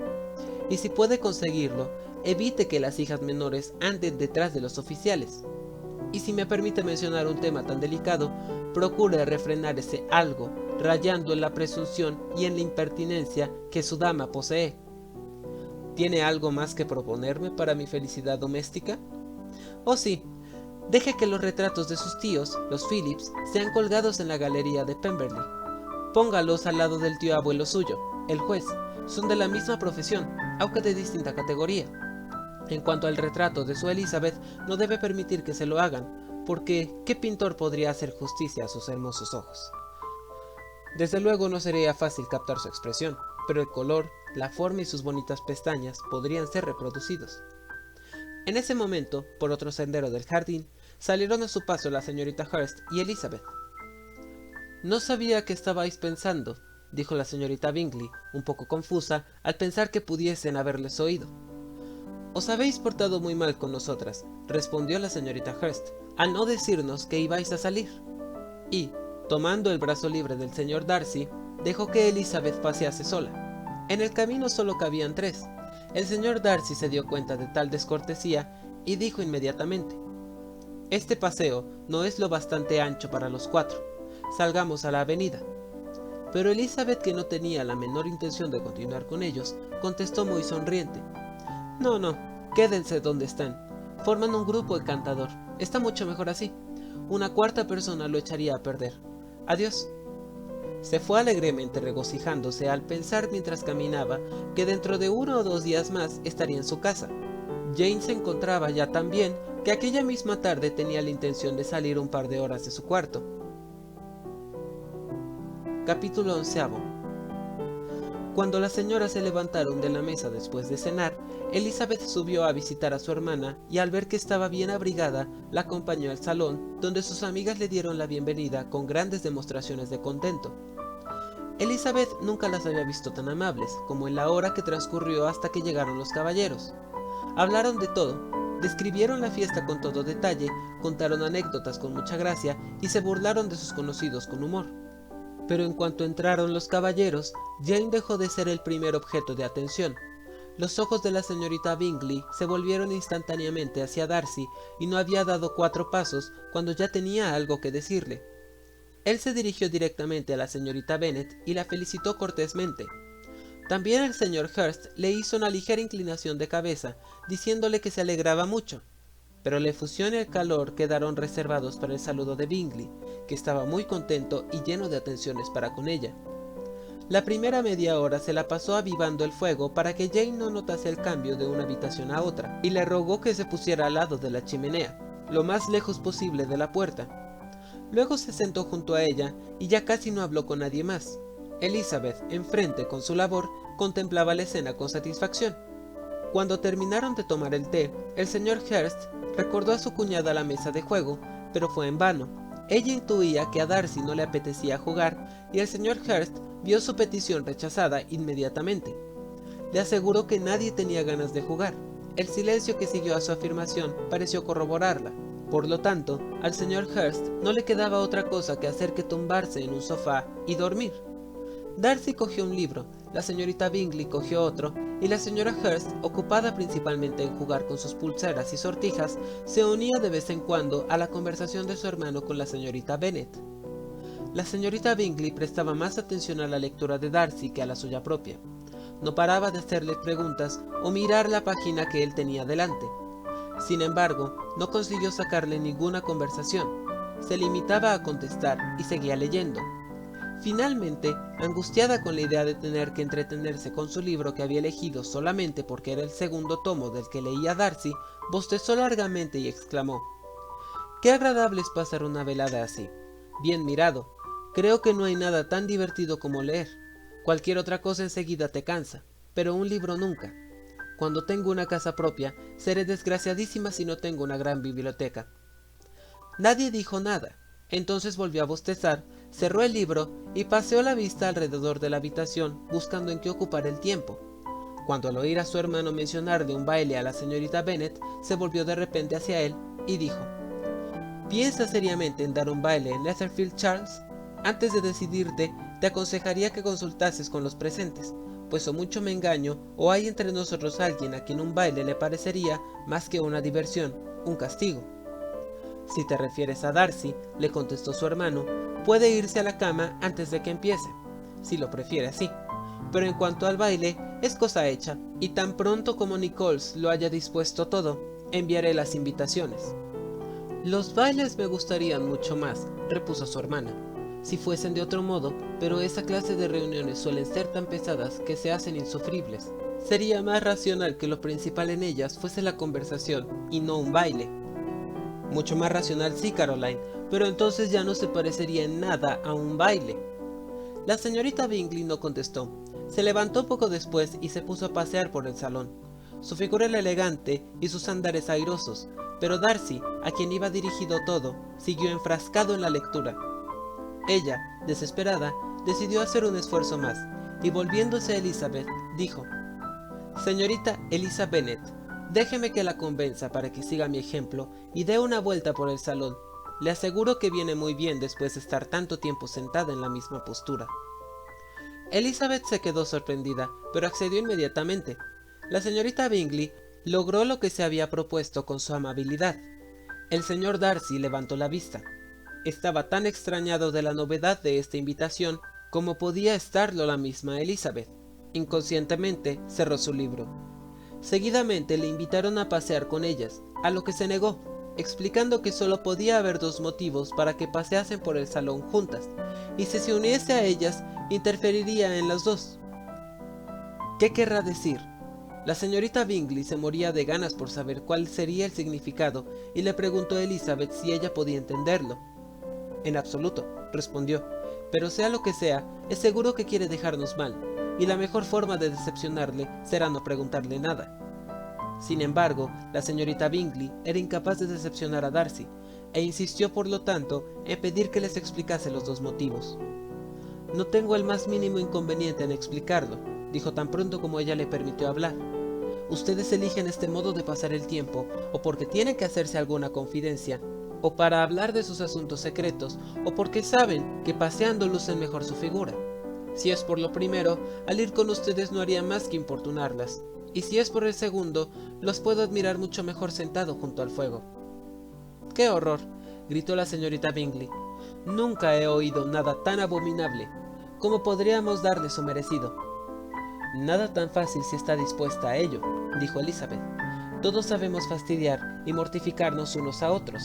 Y si puede conseguirlo, evite que las hijas menores anden detrás de los oficiales. Y si me permite mencionar un tema tan delicado, procure refrenar ese algo, rayando en la presunción y en la impertinencia que su dama posee. ¿Tiene algo más que proponerme para mi felicidad doméstica? Oh sí, deje que los retratos de sus tíos, los Phillips, sean colgados en la galería de Pemberley. Póngalos al lado del tío abuelo suyo, el juez. Son de la misma profesión, aunque de distinta categoría. En cuanto al retrato de su Elizabeth, no debe permitir que se lo hagan, porque ¿qué pintor podría hacer justicia a sus hermosos ojos? Desde luego no sería fácil captar su expresión, pero el color, la forma y sus bonitas pestañas podrían ser reproducidos. En ese momento, por otro sendero del jardín, salieron a su paso la señorita Hurst y Elizabeth. «No sabía que estabais pensando», dijo la señorita Bingley, un poco confusa al pensar que pudiesen haberles oído. «Os habéis portado muy mal con nosotras», respondió la señorita Hurst, «al no decirnos que ibais a salir». Y, tomando el brazo libre del señor Darcy, dejó que Elizabeth pasease sola. En el camino solo cabían tres. El señor Darcy se dio cuenta de tal descortesía y dijo inmediatamente: «Este paseo no es lo bastante ancho para los cuatro. Salgamos a la avenida». Pero Elizabeth, que no tenía la menor intención de continuar con ellos, contestó muy sonriente: «No, no, quédense donde están. Forman un grupo encantador. Está mucho mejor así. Una cuarta persona lo echaría a perder. Adiós». Se fue alegremente regocijándose al pensar mientras caminaba que dentro de 1 o 2 días más estaría en su casa. Jane se encontraba ya tan bien que aquella misma tarde tenía la intención de salir un par de horas de su cuarto. Capítulo 11. Cuando las señoras se levantaron de la mesa después de cenar, Elizabeth subió a visitar a su hermana y al ver que estaba bien abrigada, la acompañó al salón, donde sus amigas le dieron la bienvenida con grandes demostraciones de contento. Elizabeth nunca las había visto tan amables como en la hora que transcurrió hasta que llegaron los caballeros. Hablaron de todo, describieron la fiesta con todo detalle, contaron anécdotas con mucha gracia y se burlaron de sus conocidos con humor. Pero en cuanto entraron los caballeros, Jane dejó de ser el primer objeto de atención. Los ojos de la señorita Bingley se volvieron instantáneamente hacia Darcy y no había dado 4 pasos cuando ya tenía algo que decirle. Él se dirigió directamente a la señorita Bennet y la felicitó cortésmente. También el señor Hurst le hizo una ligera inclinación de cabeza, diciéndole que se alegraba mucho, pero la efusión y el calor quedaron reservados para el saludo de Bingley, que estaba muy contento y lleno de atenciones para con ella. La primera media hora se la pasó avivando el fuego para que Jane no notase el cambio de una habitación a otra, y le rogó que se pusiera al lado de la chimenea, lo más lejos posible de la puerta. Luego se sentó junto a ella y ya casi no habló con nadie más. Elizabeth, enfrente con su labor, contemplaba la escena con satisfacción. Cuando terminaron de tomar el té, el señor Hurst recordó a su cuñada la mesa de juego, pero fue en vano. Ella intuía que a Darcy no le apetecía jugar y el señor Hurst vio su petición rechazada inmediatamente. Le aseguró que nadie tenía ganas de jugar. El silencio que siguió a su afirmación pareció corroborarla. Por lo tanto, al señor Hurst no le quedaba otra cosa que hacer que tumbarse en un sofá y dormir. Darcy cogió un libro, la señorita Bingley cogió otro, y la señora Hurst, ocupada principalmente en jugar con sus pulseras y sortijas, se unía de vez en cuando a la conversación de su hermano con la señorita Bennet. La señorita Bingley prestaba más atención a la lectura de Darcy que a la suya propia. No paraba de hacerle preguntas o mirar la página que él tenía delante. Sin embargo, no consiguió sacarle ninguna conversación. Se limitaba a contestar y seguía leyendo. Finalmente, angustiada con la idea de tener que entretenerse con su libro que había elegido solamente porque era el segundo tomo del que leía Darcy, bostezó largamente y exclamó: «Qué agradable es pasar una velada así. Bien mirado. Creo que no hay nada tan divertido como leer. Cualquier otra cosa enseguida te cansa, pero un libro nunca. Cuando tengo una casa propia, seré desgraciadísima si no tengo una gran biblioteca». Nadie dijo nada. Entonces volvió a bostezar, cerró el libro y paseó la vista alrededor de la habitación buscando en qué ocupar el tiempo. Cuando al oír a su hermano mencionarle un baile a la señorita Bennet, se volvió de repente hacia él y dijo: «¿Piensas seriamente en dar un baile en Netherfield, Charles? Antes de decidirte, te aconsejaría que consultases con los presentes, pues o mucho me engaño, o hay entre nosotros alguien a quien un baile le parecería, más que una diversión, un castigo». «Si te refieres a Darcy», le contestó su hermano, «puede irse a la cama antes de que empiece, si lo prefiere así. Pero en cuanto al baile, es cosa hecha, y tan pronto como Nichols lo haya dispuesto todo, enviaré las invitaciones». «Los bailes me gustarían mucho más», repuso su hermana, «si fuesen de otro modo, pero esa clase de reuniones suelen ser tan pesadas que se hacen insufribles. Sería más racional que lo principal en ellas fuese la conversación, y no un baile». «Mucho más racional, sí, Caroline, pero entonces ya no se parecería en nada a un baile». La señorita Bingley no contestó. Se levantó poco después y se puso a pasear por el salón. Su figura era elegante y sus andares airosos, pero Darcy, a quien iba dirigido todo, siguió enfrascado en la lectura. Ella, desesperada, decidió hacer un esfuerzo más, y volviéndose a Elizabeth, dijo: «Señorita Eliza Bennet, déjeme que la convenza para que siga mi ejemplo y dé una vuelta por el salón. Le aseguro que viene muy bien después de estar tanto tiempo sentada en la misma postura». Elizabeth se quedó sorprendida, pero accedió inmediatamente. La señorita Bingley logró lo que se había propuesto con su amabilidad. El señor Darcy levantó la vista. Estaba tan extrañado de la novedad de esta invitación como podía estarlo la misma Elizabeth. Inconscientemente cerró su libro. Seguidamente le invitaron a pasear con ellas, a lo que se negó, explicando que solo podía haber dos motivos para que paseasen por el salón juntas, y si se uniese a ellas, interferiría en las dos. ¿Qué querrá decir? La señorita Bingley se moría de ganas por saber cuál sería el significado, y le preguntó a Elizabeth si ella podía entenderlo. «En absoluto», respondió, «pero sea lo que sea, es seguro que quiere dejarnos mal, y la mejor forma de decepcionarle será no preguntarle nada». Sin embargo, la señorita Bingley era incapaz de decepcionar a Darcy, e insistió por lo tanto en pedir que les explicase los dos motivos. «No tengo el más mínimo inconveniente en explicarlo», dijo tan pronto como ella le permitió hablar. «Ustedes eligen este modo de pasar el tiempo, o porque tienen que hacerse alguna confidencia, o para hablar de sus asuntos secretos, o porque saben que paseando lucen mejor su figura. Si es por lo primero, al ir con ustedes no haría más que importunarlas, y si es por el segundo, los puedo admirar mucho mejor sentado junto al fuego». «¡Qué horror!», gritó la señorita Bingley. «Nunca he oído nada tan abominable. ¿Cómo podríamos darle su merecido?». «Nada tan fácil si está dispuesta a ello», dijo Elizabeth. «Todos sabemos fastidiar y mortificarnos unos a otros.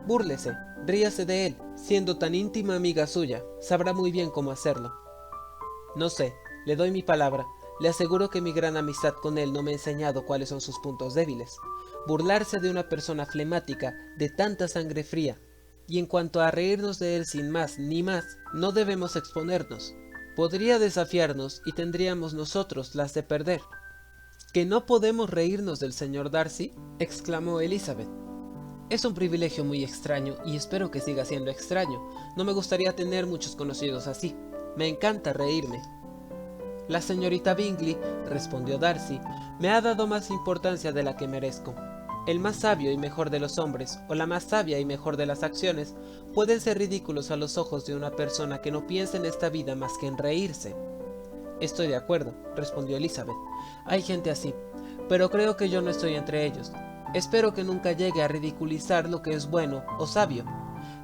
Búrlese, ríase de él, siendo tan íntima amiga suya, sabrá muy bien cómo hacerlo». No sé, le doy mi palabra. Le aseguro que mi gran amistad con él no me ha enseñado cuáles son sus puntos débiles. Burlarse de una persona flemática, de tanta sangre fría. Y en cuanto a reírnos de él sin más ni más, no debemos exponernos. Podría desafiarnos y tendríamos nosotros las de perder. ¿Que no podemos reírnos del señor Darcy?, exclamó Elizabeth. Es un privilegio muy extraño y espero que siga siendo extraño. No me gustaría tener muchos conocidos así. Me encanta reírme. La señorita Bingley, respondió Darcy, me ha dado más importancia de la que merezco. El más sabio y mejor de los hombres, o la más sabia y mejor de las acciones, pueden ser ridículos a los ojos de una persona que no piensa en esta vida más que en reírse. Estoy de acuerdo, respondió Elizabeth. Hay gente así, pero creo que yo no estoy entre ellos. Espero que nunca llegue a ridiculizar lo que es bueno o sabio.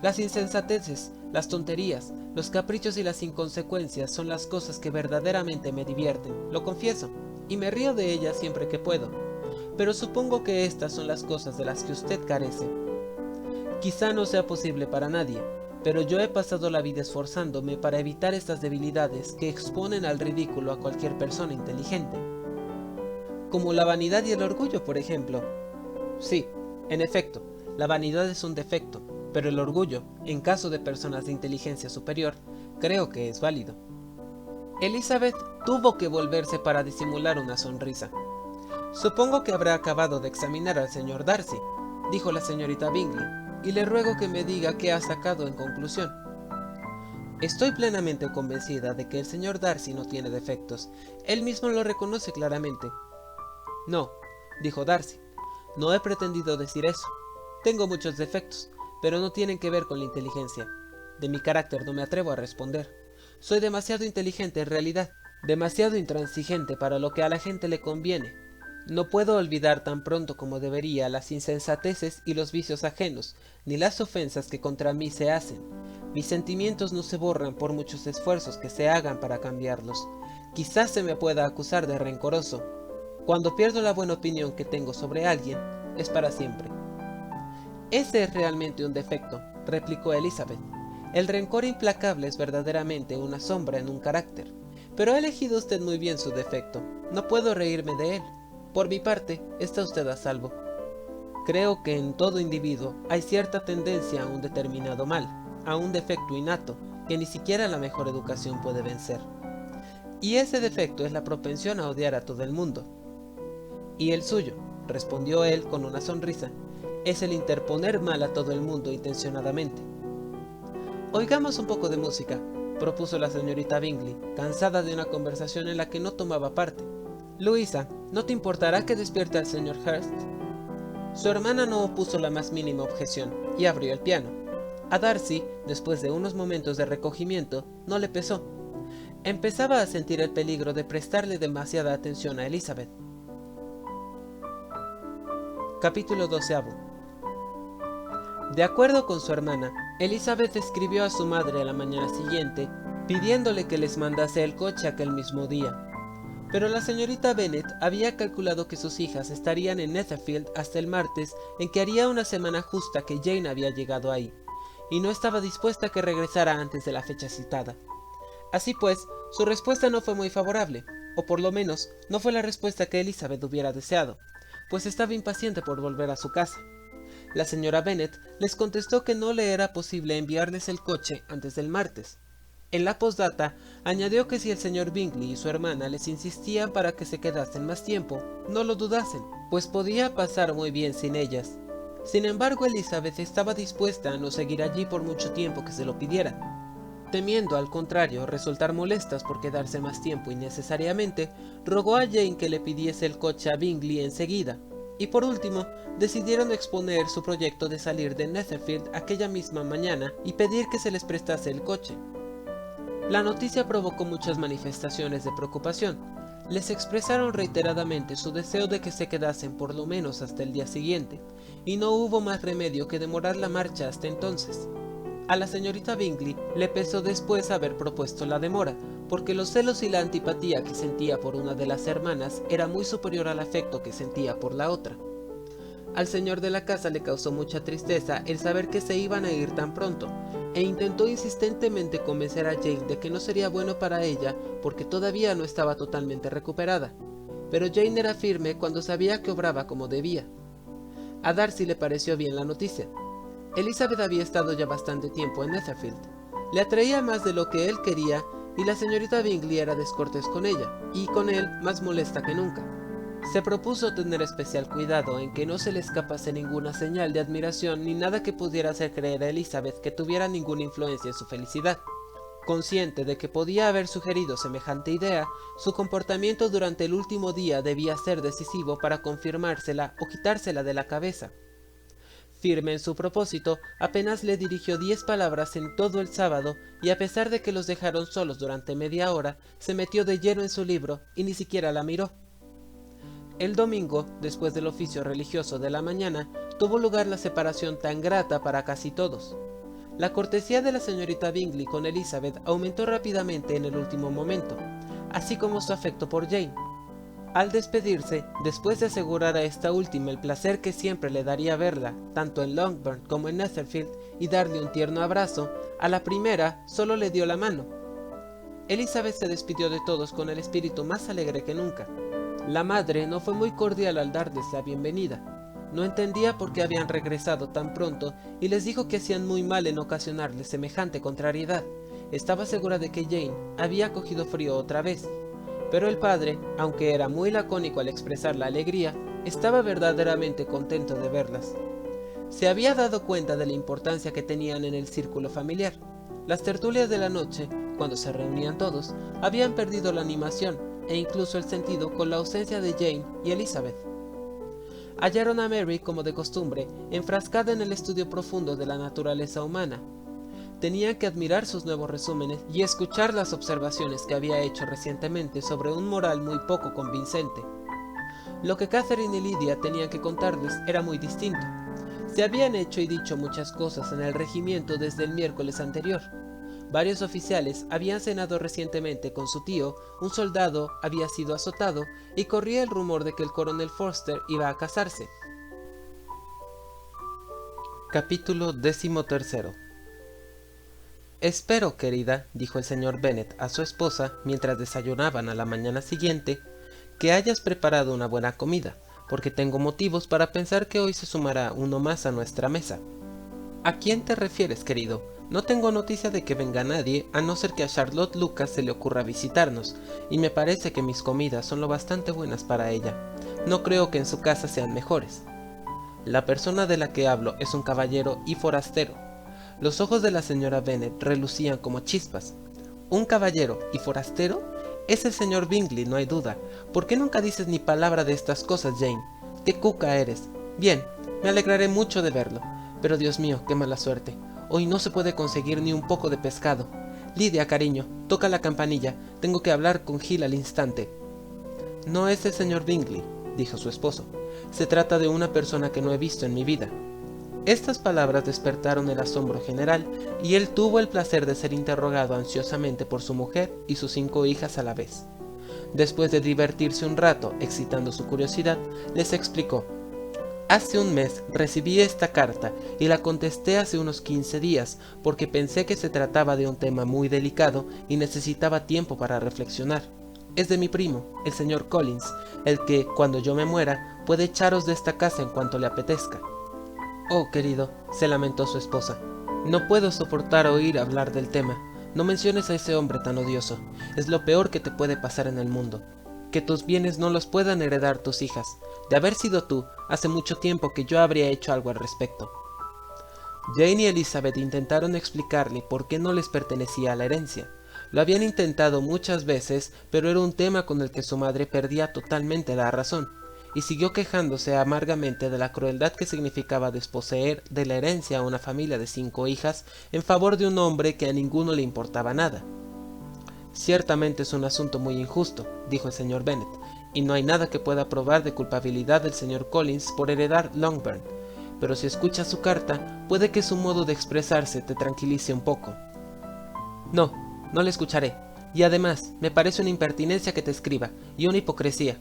Las insensateces, las tonterías, los caprichos y las inconsecuencias son las cosas que verdaderamente me divierten, lo confieso, y me río de ellas siempre que puedo. Pero supongo que estas son las cosas de las que usted carece. Quizá no sea posible para nadie, pero yo he pasado la vida esforzándome para evitar estas debilidades que exponen al ridículo a cualquier persona inteligente. Como la vanidad y el orgullo, por ejemplo. Sí, en efecto, la vanidad es un defecto, pero el orgullo, en caso de personas de inteligencia superior, creo que es válido. Elizabeth tuvo que volverse para disimular una sonrisa. Supongo que habrá acabado de examinar al señor Darcy, dijo la señorita Bingley, y le ruego que me diga qué ha sacado en conclusión. Estoy plenamente convencida de que el señor Darcy no tiene defectos. Él mismo lo reconoce claramente. No, dijo Darcy, no he pretendido decir eso. Tengo muchos defectos, pero no tienen que ver con la inteligencia. De mi carácter no me atrevo a responder. Soy demasiado inteligente en realidad, demasiado intransigente para lo que a la gente le conviene. No puedo olvidar tan pronto como debería las insensateces y los vicios ajenos, ni las ofensas que contra mí se hacen. Mis sentimientos no se borran por muchos esfuerzos que se hagan para cambiarlos. Quizás se me pueda acusar de rencoroso. Cuando pierdo la buena opinión que tengo sobre alguien, es para siempre. Ese es realmente un defecto, replicó Elizabeth. El rencor implacable es verdaderamente una sombra en un carácter. Pero ha elegido usted muy bien su defecto. No puedo reírme de él. Por mi parte, está usted a salvo. Creo que en todo individuo hay cierta tendencia a un determinado mal, a un defecto innato, que ni siquiera la mejor educación puede vencer. Y ese defecto es la propensión a odiar a todo el mundo. Y el suyo, respondió él con una sonrisa, es el interponer mal a todo el mundo intencionadamente. Oigamos un poco de música, propuso la señorita Bingley, cansada de una conversación en la que no tomaba parte. Luisa, ¿no te importará que despierte al señor Hurst? Su hermana no opuso la más mínima objeción y abrió el piano. A Darcy, después de unos momentos de recogimiento, no le pesó. Empezaba a sentir el peligro de prestarle demasiada atención a Elizabeth. Capítulo 12. De acuerdo con su hermana, Elizabeth escribió a su madre a la mañana siguiente, pidiéndole que les mandase el coche aquel mismo día. Pero la señorita Bennet había calculado que sus hijas estarían en Netherfield hasta el martes, en que haría una semana justa que Jane había llegado ahí, y no estaba dispuesta a que regresara antes de la fecha citada. Así pues, su respuesta no fue muy favorable, o por lo menos no fue la respuesta que Elizabeth hubiera deseado, pues estaba impaciente por volver a su casa. La señora Bennet les contestó que no le era posible enviarles el coche antes del martes. En la postdata, añadió que si el señor Bingley y su hermana les insistían para que se quedasen más tiempo, no lo dudasen, pues podía pasar muy bien sin ellas. Sin embargo, Elizabeth estaba dispuesta a no seguir allí por mucho tiempo que se lo pidieran. Temiendo, al contrario, resultar molestas por quedarse más tiempo innecesariamente, rogó a Jane que le pidiese el coche a Bingley enseguida, y por último, decidieron exponer su proyecto de salir de Netherfield aquella misma mañana y pedir que se les prestase el coche. La noticia provocó muchas manifestaciones de preocupación. Les expresaron reiteradamente su deseo de que se quedasen por lo menos hasta el día siguiente, y no hubo más remedio que demorar la marcha hasta entonces. A la señorita Bingley le pesó después haber propuesto la demora, porque los celos y la antipatía que sentía por una de las hermanas era muy superior al afecto que sentía por la otra. Al señor de la casa le causó mucha tristeza el saber que se iban a ir tan pronto, e intentó insistentemente convencer a Jane de que no sería bueno para ella porque todavía no estaba totalmente recuperada, pero Jane era firme cuando sabía que obraba como debía. A Darcy le pareció bien la noticia. Elizabeth había estado ya bastante tiempo en Netherfield. Le atraía más de lo que él quería y la señorita Bingley era descortés con ella, y con él más molesta que nunca. Se propuso tener especial cuidado en que no se le escapase ninguna señal de admiración ni nada que pudiera hacer creer a Elizabeth que tuviera ninguna influencia en su felicidad. Consciente de que podía haber sugerido semejante idea, su comportamiento durante el último día debía ser decisivo para confirmársela o quitársela de la cabeza. Firme en su propósito, apenas le dirigió 10 palabras en todo el sábado y a pesar de que los dejaron solos durante media hora, se metió de lleno en su libro y ni siquiera la miró. El domingo, después del oficio religioso de la mañana, tuvo lugar la separación tan grata para casi todos. La cortesía de la señorita Bingley con Elizabeth aumentó rápidamente en el último momento, así como su afecto por Jane. Al despedirse, después de asegurar a esta última el placer que siempre le daría verla, tanto en Longbourn como en Netherfield, y darle un tierno abrazo, a la primera solo le dio la mano. Elizabeth se despidió de todos con el espíritu más alegre que nunca. La madre no fue muy cordial al darles la bienvenida. No entendía por qué habían regresado tan pronto y les dijo que hacían muy mal en ocasionarles semejante contrariedad. Estaba segura de que Jane había cogido frío otra vez. Pero el padre, aunque era muy lacónico al expresar la alegría, estaba verdaderamente contento de verlas. Se había dado cuenta de la importancia que tenían en el círculo familiar. Las tertulias de la noche, cuando se reunían todos, habían perdido la animación e incluso el sentido con la ausencia de Jane y Elizabeth. Hallaron a Mary, como de costumbre, enfrascada en el estudio profundo de la naturaleza humana. Tenían que admirar sus nuevos resúmenes y escuchar las observaciones que había hecho recientemente sobre un moral muy poco convincente. Lo que Catherine y Lydia tenían que contarles era muy distinto. Se habían hecho y dicho muchas cosas en el regimiento desde el miércoles anterior. Varios oficiales habían cenado recientemente con su tío, un soldado había sido azotado y corría el rumor de que el coronel Forster iba a casarse. Capítulo 13. Espero, querida, dijo el señor Bennet a su esposa mientras desayunaban a la mañana siguiente, que hayas preparado una buena comida, porque tengo motivos para pensar que hoy se sumará uno más a nuestra mesa. ¿A quién te refieres, querido? No tengo noticia de que venga nadie, a no ser que a Charlotte Lucas se le ocurra visitarnos, y me parece que mis comidas son lo bastante buenas para ella. No creo que en su casa sean mejores. La persona de la que hablo es un caballero y forastero. Los ojos de la señora Bennet relucían como chispas. ¿Un caballero y forastero? Es el señor Bingley, no hay duda. ¿Por qué nunca dices ni palabra de estas cosas, Jane? ¡Qué cuca eres! Bien, me alegraré mucho de verlo. Pero Dios mío, qué mala suerte. Hoy no se puede conseguir ni un poco de pescado. Lydia, cariño, toca la campanilla. Tengo que hablar con Gil al instante. No es el señor Bingley, dijo su esposo. Se trata de una persona que no he visto en mi vida. Estas palabras despertaron el asombro general, y él tuvo el placer de ser interrogado ansiosamente por su mujer y sus 5 hijas a la vez. Después de divertirse un rato, excitando su curiosidad, les explicó. Hace un mes recibí esta carta y la contesté hace unos 15 días porque pensé que se trataba de un tema muy delicado y necesitaba tiempo para reflexionar. Es de mi primo, el señor Collins, el que, cuando yo me muera, puede echaros de esta casa en cuanto le apetezca. Oh, querido, se lamentó su esposa, no puedo soportar oír hablar del tema. No menciones a ese hombre tan odioso. Es lo peor que te puede pasar en el mundo. Que tus bienes no los puedan heredar tus hijas. De haber sido tú, hace mucho tiempo que yo habría hecho algo al respecto. Jane y Elizabeth intentaron explicarle por qué no les pertenecía la herencia. Lo habían intentado muchas veces, pero era un tema con el que su madre perdía totalmente la razón, y siguió quejándose amargamente de la crueldad que significaba desposeer de la herencia a una familia de 5 hijas en favor de un hombre que a ninguno le importaba nada. Ciertamente es un asunto muy injusto, dijo el señor Bennet, y no hay nada que pueda probar de culpabilidad del señor Collins por heredar Longbourn, pero si escuchas su carta, puede que su modo de expresarse te tranquilice un poco. No le escucharé, y además, me parece una impertinencia que te escriba, y una hipocresía.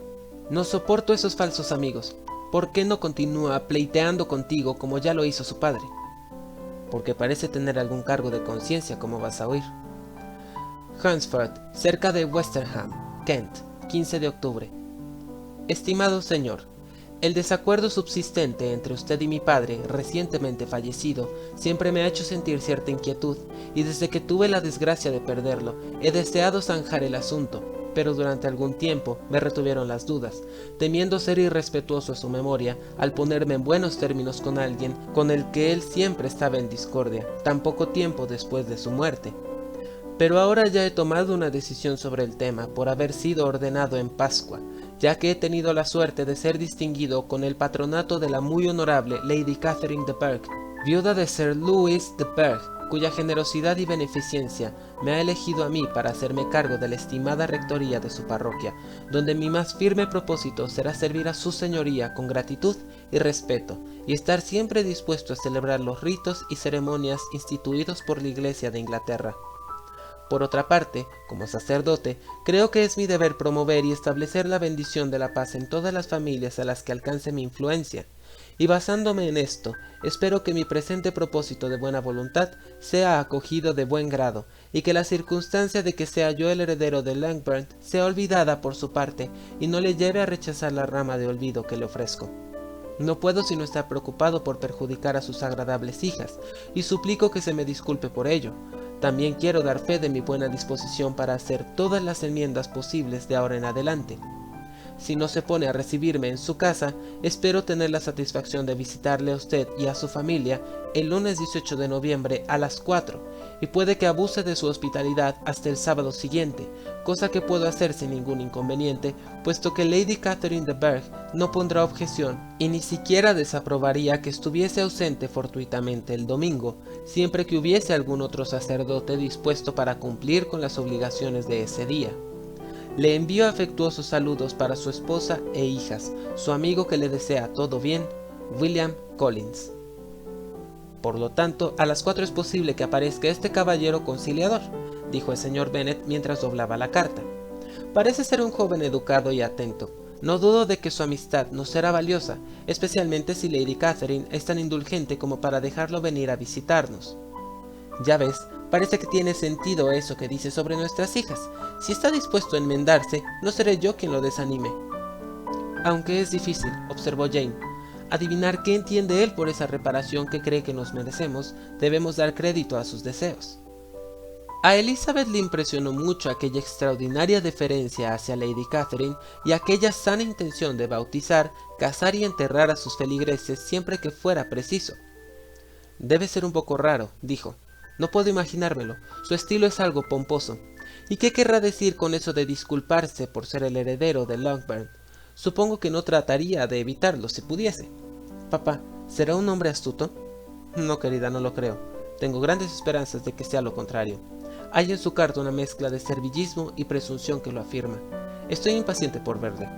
No soporto esos falsos amigos. ¿Por qué no continúa pleiteando contigo como ya lo hizo su padre? porque parece tener algún cargo de conciencia, como vas a oír. Hunsford, cerca de Westerham, Kent, 15 de octubre. Estimado señor, el desacuerdo subsistente entre usted y mi padre, recientemente fallecido, siempre me ha hecho sentir cierta inquietud, y desde que tuve la desgracia de perderlo, he deseado zanjar el asunto, pero durante algún tiempo me retuvieron las dudas, temiendo ser irrespetuoso a su memoria al ponerme en buenos términos con alguien con el que él siempre estaba en discordia, tan poco tiempo después de su muerte. Pero ahora ya he tomado una decisión sobre el tema por haber sido ordenado en Pascua, ya que he tenido la suerte de ser distinguido con el patronato de la muy honorable Lady Catherine de Bourgh, viuda de Sir Louis de Bourgh, cuya generosidad y beneficencia me ha elegido a mí para hacerme cargo de la estimada rectoría de su parroquia, donde mi más firme propósito será servir a su señoría con gratitud y respeto, y estar siempre dispuesto a celebrar los ritos y ceremonias instituidos por la Iglesia de Inglaterra. Por otra parte, como sacerdote, creo que es mi deber promover y establecer la bendición de la paz en todas las familias a las que alcance mi influencia, y basándome en esto, espero que mi presente propósito de buena voluntad sea acogido de buen grado, y que la circunstancia de que sea yo el heredero de Langbourn sea olvidada por su parte, y no le lleve a rechazar la rama de olvido que le ofrezco. No puedo sino estar preocupado por perjudicar a sus agradables hijas, y suplico que se me disculpe por ello. También quiero dar fe de mi buena disposición para hacer todas las enmiendas posibles de ahora en adelante. Si no se pone a recibirme en su casa, espero tener la satisfacción de visitarle a usted y a su familia el lunes 18 de noviembre a las 4, y puede que abuse de su hospitalidad hasta el sábado siguiente, cosa que puedo hacer sin ningún inconveniente, puesto que Lady Catherine de Bourgh no pondrá objeción y ni siquiera desaprobaría que estuviese ausente fortuitamente el domingo, siempre que hubiese algún otro sacerdote dispuesto para cumplir con las obligaciones de ese día. Le envío afectuosos saludos para su esposa e hijas, su amigo que le desea todo bien, William Collins. Por lo tanto, a las 4 es posible que aparezca este caballero conciliador, dijo el señor Bennet mientras doblaba la carta. Parece ser un joven educado y atento. No dudo de que su amistad nos será valiosa, especialmente si Lady Catherine es tan indulgente como para dejarlo venir a visitarnos. Ya ves, parece que tiene sentido eso que dice sobre nuestras hijas. Si está dispuesto a enmendarse, no seré yo quien lo desanime. Aunque es difícil, observó Jane, adivinar qué entiende él por esa reparación que cree que nos merecemos, debemos dar crédito a sus deseos. A Elizabeth le impresionó mucho aquella extraordinaria deferencia hacia Lady Catherine y aquella sana intención de bautizar, casar y enterrar a sus feligreses siempre que fuera preciso. Debe ser un poco raro, dijo. No puedo imaginármelo, su estilo es algo pomposo. ¿Y qué querrá decir con eso de disculparse por ser el heredero de Langbourn? Supongo que no trataría de evitarlo si pudiese. Papá, ¿será un hombre astuto? No, querida, no lo creo. Tengo grandes esperanzas de que sea lo contrario. Hay en su carta una mezcla de servillismo y presunción que lo afirma. Estoy impaciente por verle.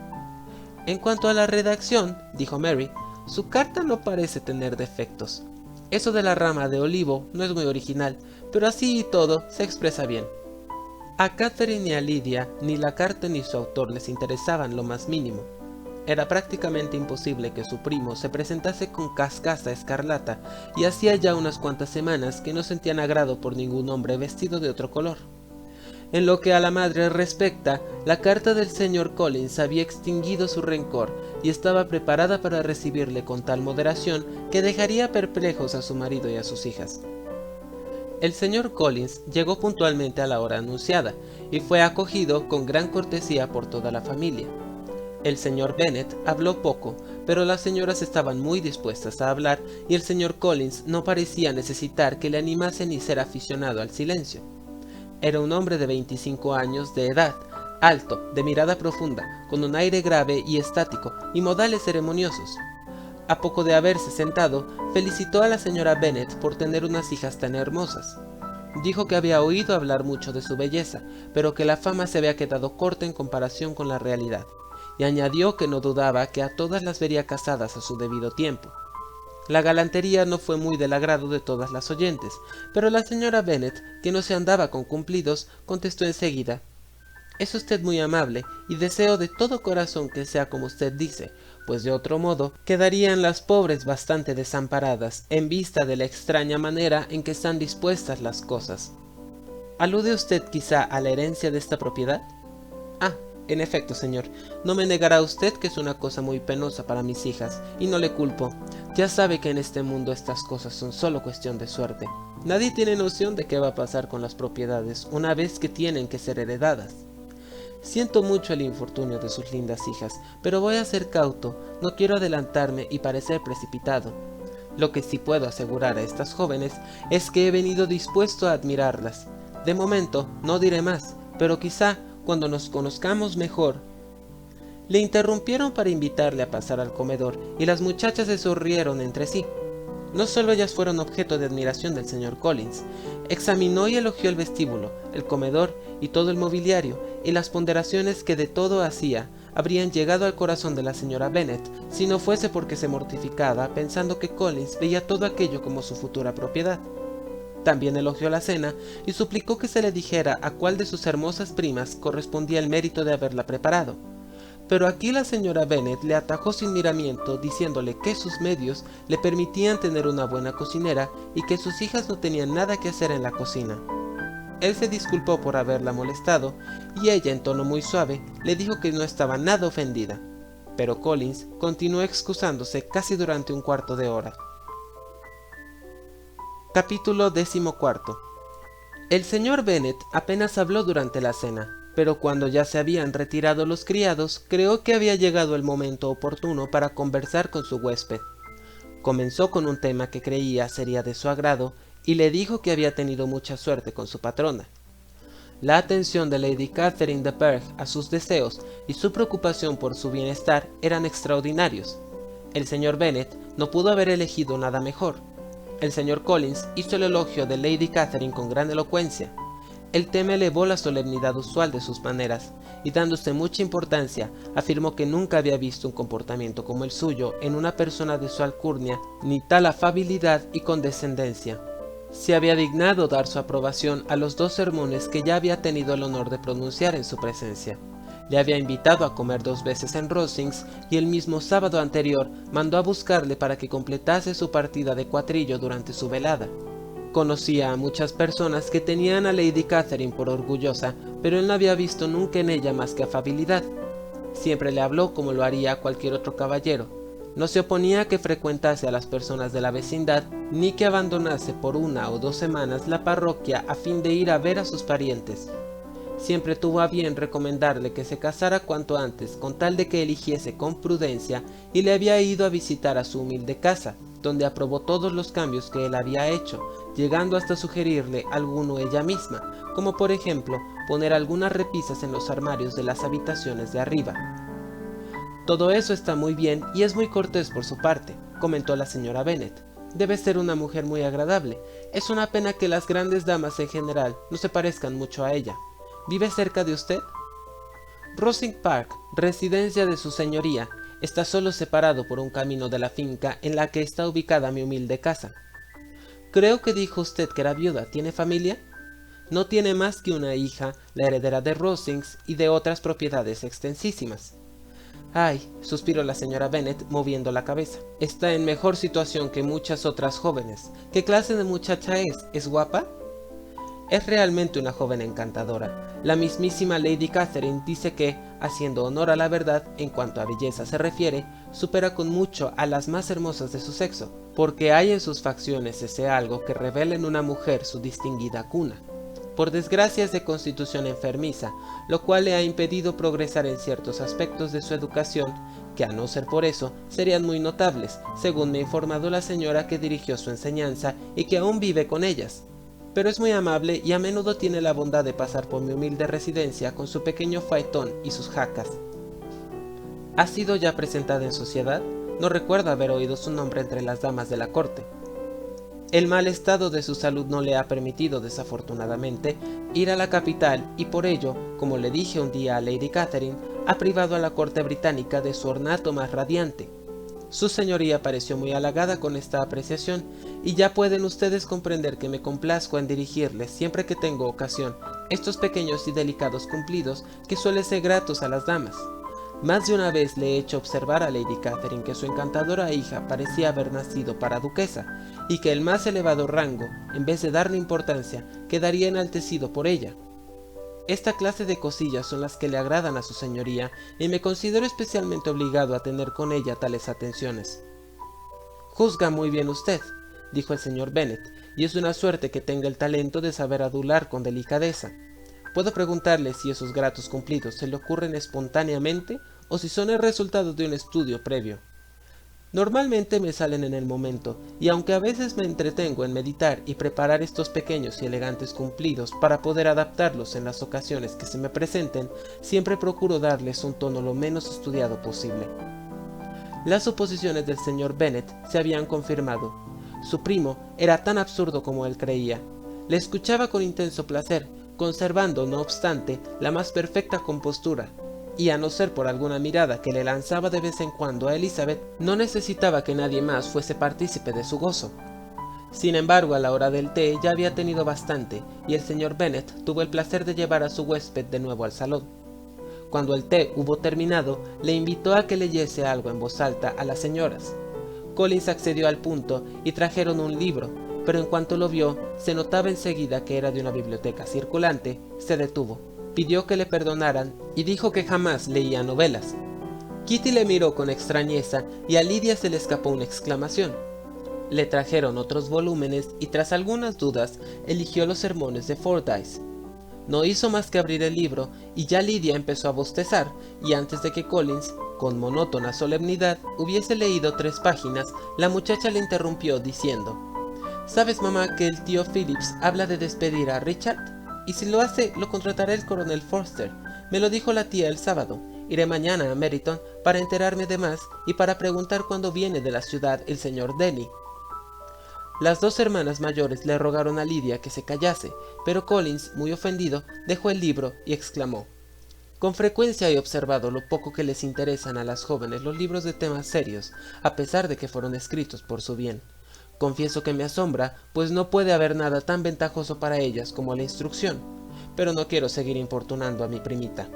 En cuanto a la redacción, dijo Mary, su carta no parece tener defectos. Eso de la rama de olivo no es muy original, pero así y todo se expresa bien. A Catherine y a Lydia ni la carta ni su autor les interesaban lo más mínimo. Era prácticamente imposible que su primo se presentase con cascasa escarlata, y hacía ya unas cuantas semanas que no sentían agrado por ningún hombre vestido de otro color. En lo que a la madre respecta, la carta del señor Collins había extinguido su rencor y estaba preparada para recibirle con tal moderación que dejaría perplejos a su marido y a sus hijas. El señor Collins llegó puntualmente a la hora anunciada y fue acogido con gran cortesía por toda la familia. El señor Bennet habló poco, pero las señoras estaban muy dispuestas a hablar y el señor Collins no parecía necesitar que le animase ni ser aficionado al silencio. Era un hombre de 25 años de edad, alto, de mirada profunda, con un aire grave y estático y modales ceremoniosos. A poco de haberse sentado, felicitó a la señora Bennet por tener unas hijas tan hermosas. Dijo que había oído hablar mucho de su belleza, pero que la fama se había quedado corta en comparación con la realidad, y añadió que no dudaba que a todas las vería casadas a su debido tiempo. La galantería no fue muy del agrado de todas las oyentes, pero la señora Bennet, que no se andaba con cumplidos, contestó enseguida: Es usted muy amable y deseo de todo corazón que sea como usted dice, pues de otro modo quedarían las pobres bastante desamparadas en vista de la extraña manera en que están dispuestas las cosas. ¿Alude usted quizá a la herencia de esta propiedad? Ah, en efecto, señor, no me negará usted que es una cosa muy penosa para mis hijas, y no le culpo. Ya sabe que en este mundo estas cosas son solo cuestión de suerte. Nadie tiene noción de qué va a pasar con las propiedades una vez que tienen que ser heredadas. Siento mucho el infortunio de sus lindas hijas, pero voy a ser cauto, no quiero adelantarme y parecer precipitado. Lo que sí puedo asegurar a estas jóvenes es que he venido dispuesto a admirarlas. De momento, no diré más, pero quizá cuando nos conozcamos mejor. Le interrumpieron para invitarle a pasar al comedor, y las muchachas se sonrieron entre sí. No solo ellas fueron objeto de admiración del señor Collins, examinó y elogió el vestíbulo, el comedor y todo el mobiliario, y las ponderaciones que de todo hacía habrían llegado al corazón de la señora Bennet, si no fuese porque se mortificaba pensando que Collins veía todo aquello como su futura propiedad. También elogió la cena y suplicó que se le dijera a cuál de sus hermosas primas correspondía el mérito de haberla preparado. Pero aquí la señora Bennet le atajó sin miramiento, diciéndole que sus medios le permitían tener una buena cocinera y que sus hijas no tenían nada que hacer en la cocina. Él se disculpó por haberla molestado y ella, en tono muy suave, le dijo que no estaba nada ofendida. Pero Collins continuó excusándose casi durante un cuarto de hora. Capítulo 14. El señor Bennet apenas habló durante la cena, pero cuando ya se habían retirado los criados, creó que había llegado el momento oportuno para conversar con su huésped. Comenzó con un tema que creía sería de su agrado, y le dijo que había tenido mucha suerte con su patrona. La atención de Lady Catherine de Bourgh a sus deseos y su preocupación por su bienestar eran extraordinarios. El señor Bennet no pudo haber elegido nada mejor. El señor Collins hizo el elogio de Lady Catherine con gran elocuencia. El tema elevó la solemnidad usual de sus maneras, y dándose mucha importancia, afirmó que nunca había visto un comportamiento como el suyo en una persona de su alcurnia, ni tal afabilidad y condescendencia. Se había dignado dar su aprobación a los 2 sermones que ya había tenido el honor de pronunciar en su presencia. Le había invitado a comer 2 veces en Rosings y el mismo sábado anterior mandó a buscarle para que completase su partida de cuatrillo durante su velada. Conocía a muchas personas que tenían a Lady Catherine por orgullosa, pero él no había visto nunca en ella más que afabilidad. Siempre le habló como lo haría a cualquier otro caballero. No se oponía a que frecuentase a las personas de la vecindad, ni que abandonase por 1 o 2 semanas la parroquia a fin de ir a ver a sus parientes. Siempre tuvo a bien recomendarle que se casara cuanto antes, con tal de que eligiese con prudencia, y le había ido a visitar a su humilde casa, donde aprobó todos los cambios que él había hecho, llegando hasta sugerirle alguno ella misma, como por ejemplo poner algunas repisas en los armarios de las habitaciones de arriba. Todo eso está muy bien y es muy cortés por su parte, comentó la señora Bennet. Debe ser una mujer muy agradable. Es una pena que las grandes damas en general no se parezcan mucho a ella. ¿Vive cerca de usted? Rosings Park, residencia de su señoría, está solo separado por un camino de la finca en la que está ubicada mi humilde casa. Creo que dijo usted que era viuda. ¿Tiene familia? No tiene más que una hija, la heredera de Rosings y de otras propiedades extensísimas. Ay, suspiró la señora Bennet moviendo la cabeza. Está en mejor situación que muchas otras jóvenes. ¿Qué clase de muchacha es? ¿Es guapa? Es realmente una joven encantadora. La mismísima Lady Catherine dice que, haciendo honor a la verdad en cuanto a belleza se refiere, supera con mucho a las más hermosas de su sexo, porque hay en sus facciones ese algo que revela en una mujer su distinguida cuna. Por desgracia es de constitución enfermiza, lo cual le ha impedido progresar en ciertos aspectos de su educación, que a no ser por eso serían muy notables, según me ha informado la señora que dirigió su enseñanza y que aún vive con ellas. Pero es muy amable y a menudo tiene la bondad de pasar por mi humilde residencia con su pequeño faetón y sus jacas. ¿Ha sido ya presentada en sociedad? No recuerdo haber oído su nombre entre las damas de la corte. El mal estado de su salud no le ha permitido, desafortunadamente, ir a la capital y por ello, como le dije un día a Lady Catherine, ha privado a la corte británica de su ornato más radiante. Su señoría pareció muy halagada con esta apreciación, y ya pueden ustedes comprender que me complazco en dirigirles, siempre que tengo ocasión, estos pequeños y delicados cumplidos que suelen ser gratos a las damas. Más de una vez le he hecho observar a Lady Catherine que su encantadora hija parecía haber nacido para duquesa, y que el más elevado rango, en vez de darle importancia, quedaría enaltecido por ella. Esta clase de cosillas son las que le agradan a su señoría, y me considero especialmente obligado a tener con ella tales atenciones. Juzga muy bien usted, dijo el señor Bennet, y es una suerte que tenga el talento de saber adular con delicadeza. ¿Puedo preguntarle si esos gratos cumplidos se le ocurren espontáneamente o si son el resultado de un estudio previo? Normalmente me salen en el momento, y aunque a veces me entretengo en meditar y preparar estos pequeños y elegantes cumplidos para poder adaptarlos en las ocasiones que se me presenten, siempre procuro darles un tono lo menos estudiado posible. Las suposiciones del señor Bennet se habían confirmado. Su primo era tan absurdo como él creía. Le escuchaba con intenso placer, conservando, no obstante, la más perfecta compostura, y a no ser por alguna mirada que le lanzaba de vez en cuando a Elizabeth, no necesitaba que nadie más fuese partícipe de su gozo. Sin embargo, a la hora del té ya había tenido bastante, y el señor Bennet tuvo el placer de llevar a su huésped de nuevo al salón. Cuando el té hubo terminado, le invitó a que leyese algo en voz alta a las señoras. Collins accedió al punto y trajeron un libro, pero en cuanto lo vio, se notaba enseguida que era de una biblioteca circulante, se detuvo. Pidió que le perdonaran y dijo que jamás leía novelas. Kitty le miró con extrañeza y a Lidia se le escapó una exclamación. Le trajeron otros volúmenes y tras algunas dudas eligió los sermones de Fordyce. No hizo más que abrir el libro y ya Lidia empezó a bostezar, y antes de que Collins, con monótona solemnidad, hubiese leído 3 páginas, la muchacha le interrumpió diciendo: «¿Sabes, mamá, que el tío Phillips habla de despedir a Richard? Y si lo hace, lo contratará el coronel Forster. Me lo dijo la tía el sábado. Iré mañana a Meryton para enterarme de más y para preguntar cuándo viene de la ciudad el señor Denny». Las 2 hermanas mayores le rogaron a Lidia que se callase, pero Collins, muy ofendido, dejó el libro y exclamó: «Con frecuencia he observado lo poco que les interesan a las jóvenes los libros de temas serios, a pesar de que fueron escritos por su bien. Confieso que me asombra, pues no puede haber nada tan ventajoso para ellas como la instrucción, pero no quiero seguir importunando a mi primita».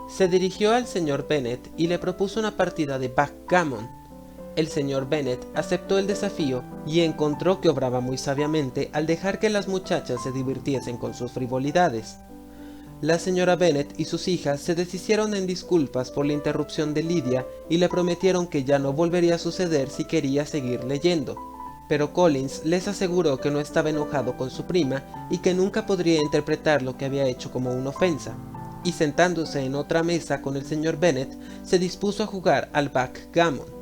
Se dirigió al señor Bennet y le propuso una partida de backgammon. El señor Bennet aceptó el desafío y encontró que obraba muy sabiamente al dejar que las muchachas se divirtiesen con sus frivolidades. La señora Bennet y sus hijas se deshicieron en disculpas por la interrupción de Lidia y le prometieron que ya no volvería a suceder si quería seguir leyendo. Pero Collins les aseguró que no estaba enojado con su prima y que nunca podría interpretar lo que había hecho como una ofensa, y sentándose en otra mesa con el señor Bennet, se dispuso a jugar al backgammon.